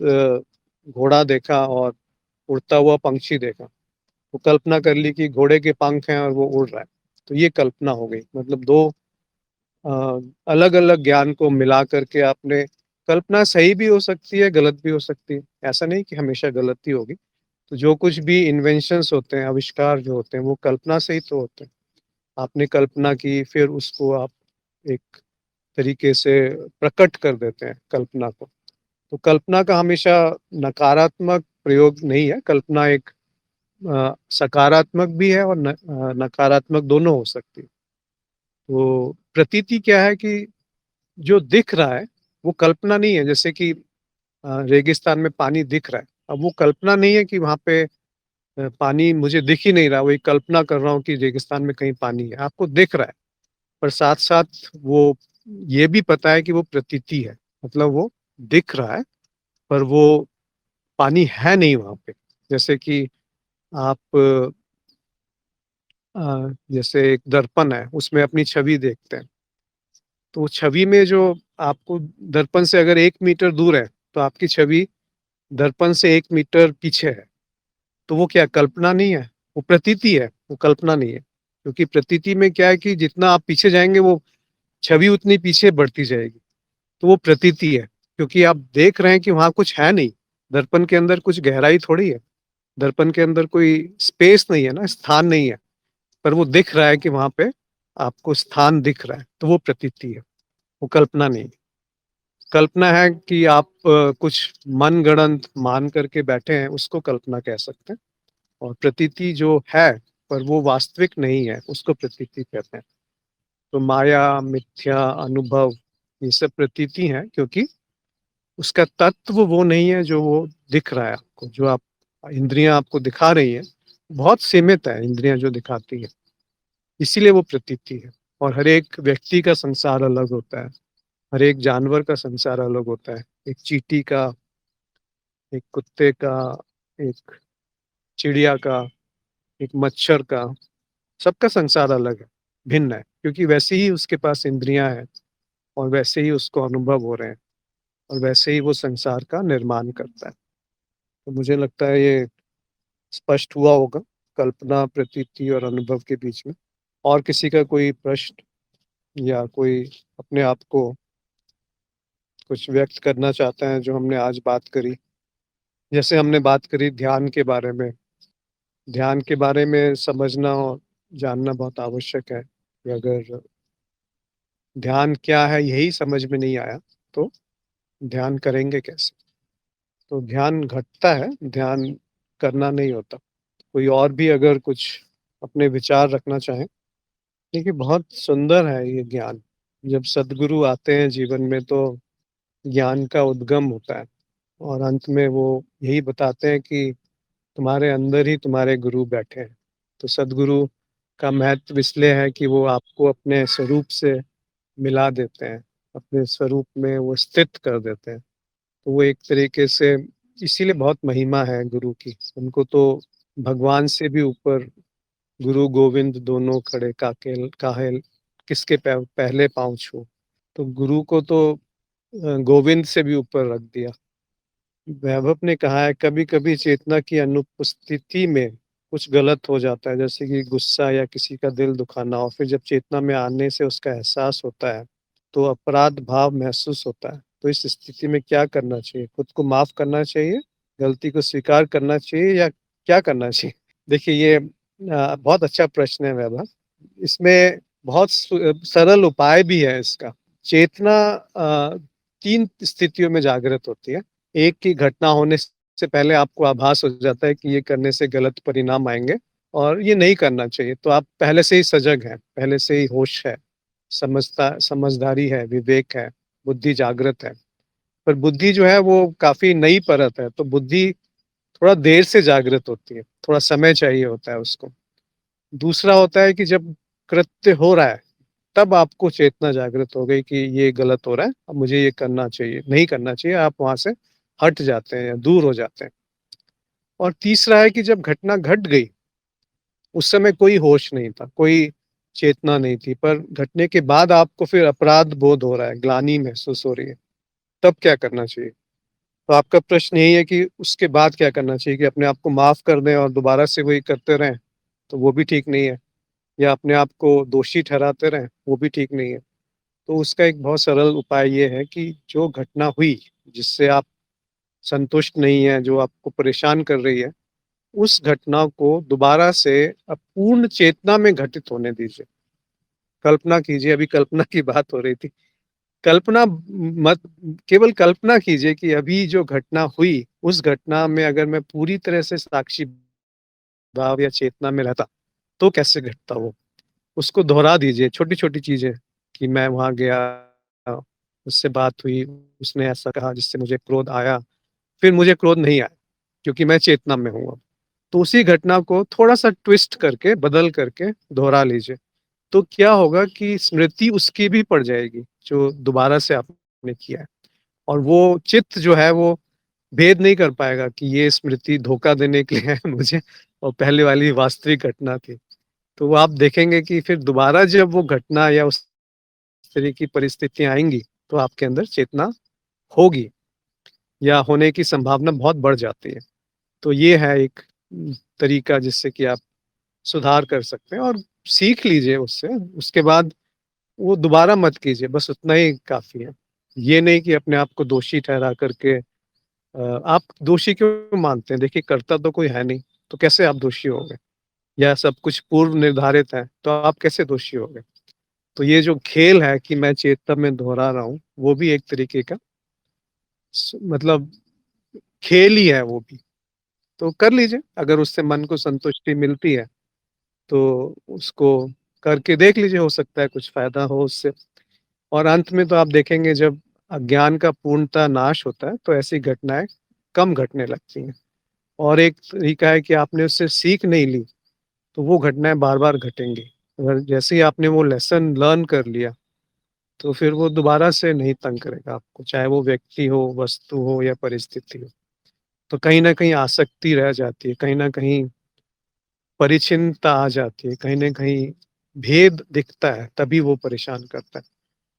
घोड़ा देखा और उड़ता हुआ पंछी देखा। तो कल्पना कर ली कि घोड़े के पंख हैं और वो उड़ रहा है। तो ये कल्पना हो गई। मतलब 2 अ, अलग-अलग ज्ञान को मिला कर के आपने, कल्पना सही भी हो सकती है, गलत भी हो सकती है। ऐसा नहीं कि हमेशा गलत ही होगी। तो जो कुछ भी इन्वेंशंस होते हैं, आविष्कार जो होते हैं, वो कल्पना से ही तो होते हैं। आपने कल्पना की, फिर उसको आप एक तरीके से प्रकट कर देते हैं कल्पना को। तो कल्पना का हमेशा नकारात्मक प्रयोग नहीं है, कल्पना एक सकारात्मक भी है और नकारात्मक दोनों हो सकती है। तो प्रतीति क्या है कि जो दिख रहा है, वो कल्पना नहीं है। जैसे कि रेगिस्तान में पानी दिख रहा है, अब वो कल्पना नहीं है कि वहाँ पे पानी मुझे दिख ही नहीं रहा, वही कल्पना कर रहा हूँ कि रेगिस्तान में कहीं पानी है, आपको दिख रहा है। पर साथ-साथ वो ये भी पता है कि वो प्रतीति है, मतलब वो दिख रहा है, पर वो पानी है नहीं वहाँ पे। जैसे कि आप जैसे एक दर्पण है, उसमें अपनी छवि देखते हैं। तो छवि में जो आपको दर्पण से अगर 1 मीटर दूर है, तो आपकी छवि दर्पण से 1 मीटर पीछे है। तो वो क्या कल्पना नहीं है? वो प्रतीति है, वो कल्पना नहीं है। क्योंकि प्रतीति में क्या है कि जितना आप पीछे जाएँगे, वो छवि उतनी पीछे बढ़ती जाएगी। तो वो प्रतीति है, क्योंकि आप देख रहे हैं कि वहाँ कुछ है नहीं। दर्पण के अंदर कुछ गहराई थोड़ी है। दर्पण के अंदर कोई स्पेस नहीं है ना, स्थान नहीं है। पर वो दिख रहा है कि वहाँ पे आपको स्थान दिख रहा है, तो वो प्रतीति है, वो कल्पना नहीं है। कल्पना है कि आप कुछ मनगढ़ंत मान करके बैठे हैं, उसको कल्पना कह सकते हैं। और प्रतीति जो है, पर वो वास्तविक नहीं है, उसको प्रतीति कहते हैं। तो माया, मिथ्या, अनुभव, ये सब प्रतीति हैं, क्योंकि उसका तत्व वो नहीं है जो वो दिख रहा है आपको, जो आप इंद्रियाँ आपको दिखा रही हैं, बहुत सीमित है इंद्रियाँ जो दिखाती हैं, इसीलिए वो प्रतीति है। और हर एक व्यक्ति का संसार अलग होता है, हर एक जानवर का संसार अलग होता है। एक चींटी का, एक कुत्ते का, एक चिड़िया का, एक मच्छर का, सबका संसार अलग है, भिन्न है, क्योंकि वैसे ही उसके पास इंद्रियाँ हैं और वैसे ही उसको अनुभव हो रहे हैं और वैसे ही वो संसार का निर्माण करता है। तो मुझे लगता है ये स्पष्ट हुआ होगा, कल्पना, प्रतीति और अनुभव के बीच में। और किसी का कोई प्रश्न या कोई अपने आप को कुछ व्यक्त करना चाहते हैं जो हमने आज बात करी? जैसे हमने बात करी ध्यान के बारे में, ध्यान के बारे में समझना और जानना बहुत आवश्यक है कि अगर ध्यान क्या है यही समझ में नहीं आया, तो ध्यान करेंगे कैसे? तो ध्यान घटता है, ध्यान करना नहीं होता। कोई और भी अगर कुछ अपने विचार रखना चाहें? देखिए, बहुत सुंदर है ये ज्ञान। जब सद्गुरु आते हैं जीवन में, तो ज्ञान का उद्गम होता है और अंत में वो यही बताते हैं कि तुम्हारे अंदर ही तुम्हारे गुरु बैठे हैं। तो सद्गुरु का महत्व इसलिए है कि वो आपको अपने स्वरूप से मिला देते हैं, अपने स्वरूप में वो स्थित कर देते हैं। तो वो एक तरीके से इसीलिए बहुत महिमा है गुरु की। उनको तो भगवान से भी ऊपर गुरु गोविंद दोनों खड़े काकेल काहेल किसके पहले पाँव छू। तो गुरु को तो गोविंद से भी ऊपर रख दिया। वैभव ने कहा है कभी-कभी चेतना की अनुपस्थिति में कुछ गलत हो जाता है, जैसे कि गुस्सा या किसी का दिल दुखाना, और फिर जब चेतना में आने से उसका एहसास होता है, तो अपराध भाव महसूस होता है। तो इस स्थिति में क्या करना चाहिए? खुद को माफ़ करना चाहिए, गलती को स्वीकार करना चाहिए या क्या करना चाहिए? देखिए ये बहुत अच्छा प्रश्न है वैभव। इसमें बहुत सरल उपाय भी है इसका। चेतना 3 स्थितियों में जागृत होती है। एक की घटना होने से पहले आपको आभास हो जाता है कि ये करने से गलत परिणाम आएँगे और ये नहीं करना चाहिए। तो आप पहले से ही सजग हैं, पहले से ही होश है, समझदारी है, विवेक है, बुद्धि जागृत है। पर बुद्धि जो है वो काफ़ी नई परत है, तो बुद्धि थोड़ा देर से जागृत होती है, थोड़ा समय चाहिए होता है उसको। दूसरा होता है कि जब कृत्य हो रहा है, तब आपको चेतना जागृत हो गई कि ये गलत हो रहा है, अब मुझे ये करना चाहिए, नहीं करना चाहिए, आप वहाँ से हट जाते हैं या दूर हो जाते हैं। और तीसरा है कि जब घटना घट गई, उस समय कोई होश नहीं था, कोई चेतना नहीं थी, पर घटने के बाद आपको फिर अपराध बोध हो रहा है, ग्लानि महसूस हो रही है, तब क्या करना चाहिए? तो आपका प्रश्न यही है कि उसके बाद क्या करना चाहिए, कि अपने आप को माफ़ कर दें और दोबारा से वही करते रहें, तो वो भी ठीक नहीं है, या अपने आप को दोषी ठहराते रहें, वो भी ठीक नहीं है। तो उसका एक बहुत सरल उपाय ये है कि जो घटना हुई, जिससे आप संतुष्ट नहीं हैं, जो आपको परेशान कर रही है, उस घटना को दोबारा से पूर्ण चेतना में घटित होने दीजिए। कल्पना कीजिए, अभी कल्पना की बात हो रही थी। कल्पना मत केवल कल्पना कीजिए कि अभी जो घटना हुई, उस घटना में अगर मैं पूरी तरह से साक्षी भाव या चेतना में रहता, तो कैसे घटता वो? उसको दोहरा दीजिए, छोटी-छोटी चीज़ें, कि मैं वहाँ गया, उससे बात हुई, उसने ऐसा कहा जिससे मुझे क्रोध आया, फिर मुझे क्रोध नहीं आया, क्योंकि मैं चेतना में हूँ अब। तो उसी घटना को थोड़ा-सा ट्विस्ट करके, बदल करके दोहरा लीजिए। तो क्या होगा कि स्मृति उसकी भी पड़ जाएगी, जो दोबारा से आपने किया है। और वो चित्त जो है वो भेद नहीं कर पाएगा कि ये स्मृति धोखा देने के लिए है मुझे और पहले वाली वास्तविक घटना थी। तो वो आप देखेंगे कि फिर दोबारा जब वो घटना या उस तरह की परिस्थितियाँ आएँगी, तो आपके अंदर चेतना होगी या होने की संभावना बहुत बढ़ जाती है। तो ये है एक तरीका जिससे कि आप सुधार कर सकते हैं और सीख लीजिए उससे, उसके बाद वो दोबारा मत कीजिए, बस उतना ही काफ़ी है। ये नहीं कि अपने आप को दोषी ठहरा करके आप दोषी क्यों मानते हैं? देखिए करता तो कोई है नहीं, तो कैसे आप दोषी हो गए? या सब कुछ पूर्व निर्धारित है, तो आप कैसे दोषी हो गए? तो ये जो खेल है कि मैं चेतना में दोहरा रहा हूँ, वो भी एक तरीके का मतलब खेल ही है वो भी। तो कर लीजिए, अगर उससे मन को संतुष्टि मिलती है, तो उसको करके देख लीजिए, हो सकता है कुछ फ़ायदा हो उससे। और अंत में तो आप देखेंगे जब अज्ञान का पूर्णतः नाश होता है, तो ऐसी घटनाएँ कम घटने लगती हैं। और एक तरीका है कि आपने उससे सीख नहीं ली, तो वो घटनाएँ बार-बार घटेंगी। अगर जैसे ही आपने वो लेसन लर्न कर लिया, तो फिर वो दोबारा से नहीं तंग करेगा आपको, चाहे वो व्यक्ति हो, वस्तु हो या परिस्थिति हो। तो कहीं न कहीं आसक्ति रह जाती है, कहीं न कहीं परिचिनता आ जाती है, कहीं न कहीं भेद दिखता है, तभी वो परेशान करता है।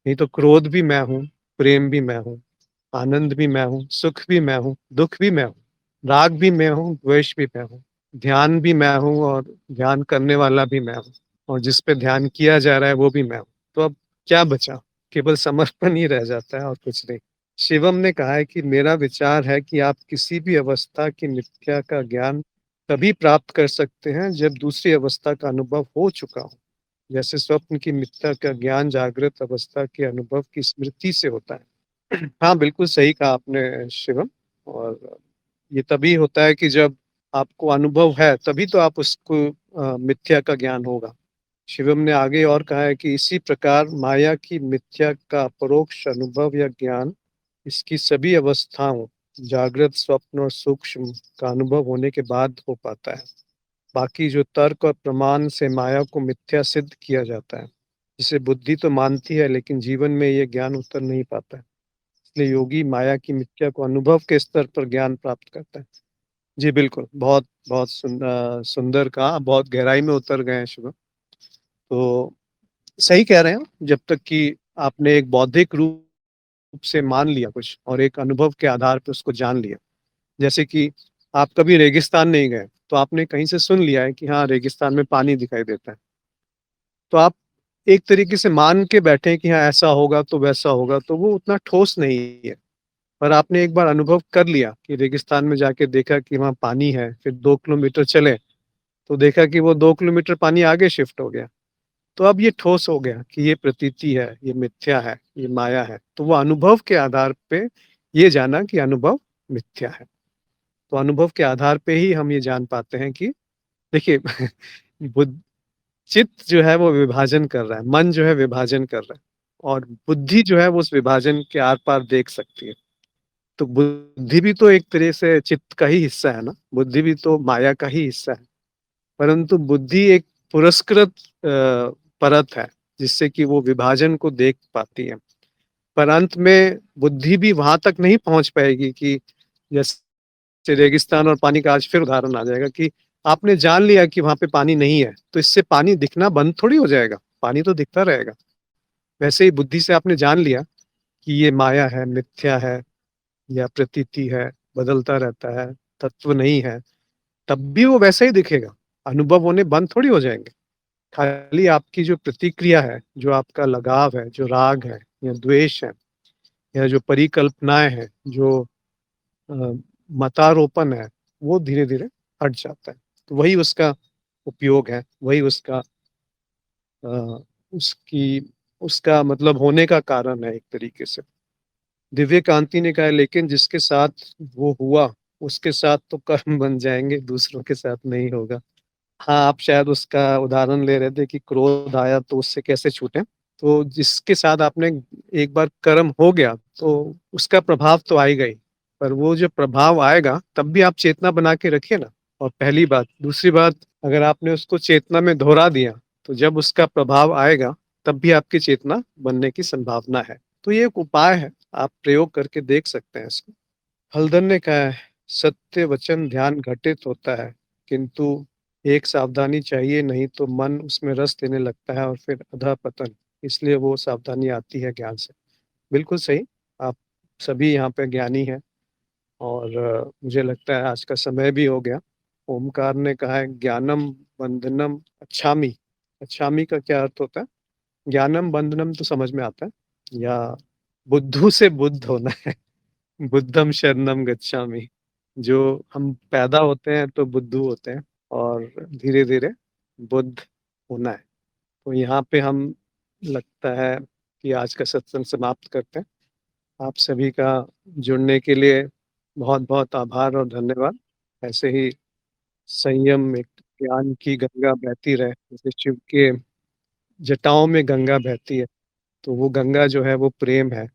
नहीं तो क्रोध भी मैं हूँ, प्रेम भी मैं हूँ, आनंद भी मैं हूँ, सुख भी मैं हूँ, दुःख भी मैं हूँ, राग भी मैं हूँ, द्वेष भी मैं हूँ, ध्यान भी मैं हूँ और ध्यान करने वाला भी मैं हूँ और जिस पे ध्यान किया जा रहा है वो भी मैं हूँ। तो अब क्या बचा? केवल समर्पण ही रह जाता है और कुछ नहीं। शिवम ने कहा है कि मेरा विचार है कि आप किसी भी अवस्था की मिथ्या का ज्ञान तभी प्राप्त कर सकते हैं जब दूसरी अवस्था का अनुभव हो चुका हो। जैसे स्वप्न की मिथ्या का ज्ञान जागृत अवस्था के अनुभव की स्मृति से होता है। हाँ, बिल्कुल सही कहा आपने शिवम। और ये तभी होता है कि जब आपको अनुभव है, तभी तो आप उसको मिथ्या का ज्ञान होगा। शिवम ने आगे और कहा है कि इसी प्रकार माया की मिथ्या का परोक्ष अनुभव या ज्ञान इसकी सभी अवस्थाओं जागृत, स्वप्न और सूक्ष्म का अनुभव होने के बाद हो पाता है। बाकी जो तर्क और प्रमाण से माया को मिथ्या सिद्ध किया जाता है, जिसे बुद्धि तो मानती है लेकिन जीवन में ये ज्ञान उतर नहीं पाता है। इसलिए योगी माया की मिथ्या को अनुभव के स्तर पर ज्ञान प्राप्त करता है। जी बिल्कुल, बहुत बहुत सुंदर कहा, बहुत गहराई में उतर गए हैं शुभम। तो सही कह रहे हैं, जब तक कि आपने एक बौद्धिक रूप से मान लिया कुछ और एक अनुभव के आधार पे उसको जान लिया। जैसे कि आप कभी रेगिस्तान नहीं गए, तो आपने कहीं से सुन लिया है कि हाँ, रेगिस्तान में पानी दिखाई देता है। तो आप एक तरीके से मान के बैठे हैं कि हाँ, ऐसा होगा तो वैसा होगा, तो वो उतना ठोस नहीं है। पर आपने एक बार अनुभव कर लिया कि रेगिस्तान में जाके देखा कि वहाँ पानी है, फिर 2 किलोमीटर चले, तो देखा कि वो 2 किलोमीटर पानी आगे शिफ्ट हो गया। तो अब ये ठोस हो गया कि ये प्रतीति है, ये मिथ्या है, ये माया है। तो वो अनुभव के आधार पे ये जाना कि अनुभव मिथ्या है। तो अनुभव के आधार पे ही हम ये जान पाते हैं कि देखिए बुद्ध चित्त जो है वो विभाजन कर रहा है, मन जो है विभाजन कर रहा है और बुद्धि जो है वो उस विभाजन के आर-पार देख सकती है। तो बुद्धि भी तो एक तरह से चित्त का ही हिस्सा है ना, बुद्धि भी तो माया का ही हिस्सा है। परंतु बुद्धि एक पुरस्कृत परत है, जिससे कि वो विभाजन को देख पाती है। पर अंत में बुद्धि भी वहाँ तक नहीं पहुँच पाएगी कि जैसे रेगिस्तान और पानी का आज फिर उदाहरण आ जाएगा कि आपने जान लिया कि वहाँ पे पानी नहीं है, तो इससे पानी दिखना बंद थोड़ी हो जाएगा, पानी तो दिखता रहेगा। वैसे ही बुद्धि से आपने जान लिया कि ये माया है, मिथ्या है या प्रतीति है, बदलता रहता है, तत्व नहीं है, तब भी वो वैसा ही दिखेगा, अनुभव होने बंद थोड़ी हो जाएँगे। खाली आपकी जो प्रतिक्रिया है, जो आपका लगाव है, जो राग है या द्वेष है या जो परिकल्पनाएँ हैं, जो अ, मतारोपण है, वो धीरे-धीरे हट जाता है। तो वही उसका उपयोग है, वही उसका अ, उसकी उसका मतलब होने का कारण है एक तरीके से। दिव्य कांति ने कहा है लेकिन जिसके साथ वो हुआ, उसके साथ तो कर्म बन जाएँगे, दूसरों के साथ नहीं होगा। हाँ, आप शायद उसका उदाहरण ले रहे थे कि क्रोध आया तो उससे कैसे छूटें? तो जिसके साथ आपने एक बार कर्म हो गया, तो उसका प्रभाव तो आएगा ही। पर वो जो प्रभाव आएगा, तब भी आप चेतना बना के रखिए ना। और पहली बात, दूसरी बात, अगर आपने उसको चेतना में दोहरा दिया, तो जब उसका प्रभाव आएगा, तब भी आपकी चेतना बनने की संभावना है। तो ये एक उपाय है, आप प्रयोग करके देख सकते हैं इसको। हल्दर ने कहा है, सत्य वचन ध्यान घटित होता है, किंतु एक सावधानी चाहिए नहीं तो मन उसमें रस लेने लगता है और फिर अधःपतन। इसलिए वो सावधानी आती है ज्ञान से। बिल्कुल सही, आप सभी यहाँ पे ज्ञानी हैं और मुझे लगता है आज का समय भी हो गया। ओमकार ने कहा है ज्ञानम बंधनम अच्छामि। अच्छामि का क्या अर्थ होता है? ज्ञानम बंधनम तो समझ में आता है या बुद्धू से बुद्ध होना है। बुद्धम शरणम गच्छामि। जो हम पैदा होते हैं तो बुद्धू होते हैं और धीरे-धीरे बुद्ध होना है। तो यहाँ पे हम लगता है कि आज का सत्संग समाप्त करते हैं। आप सभी का जुड़ने के लिए बहुत-बहुत आभार और धन्यवाद। ऐसे ही संयम एक ज्ञान की गंगा बहती रहे, जैसे शिव के जटाओं में गंगा बहती है, तो वो गंगा जो है वो प्रेम है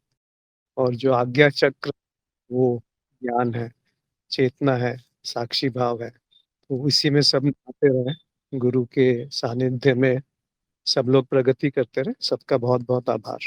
और जो आज्ञा चक्र वो ज्ञान है, चेतना है, साक्षी भाव है। तो इसी में सब नहाते रहें, गुरु के सानिध्य में सब लोग प्रगति करते रहें। सबका बहुत-बहुत आभार।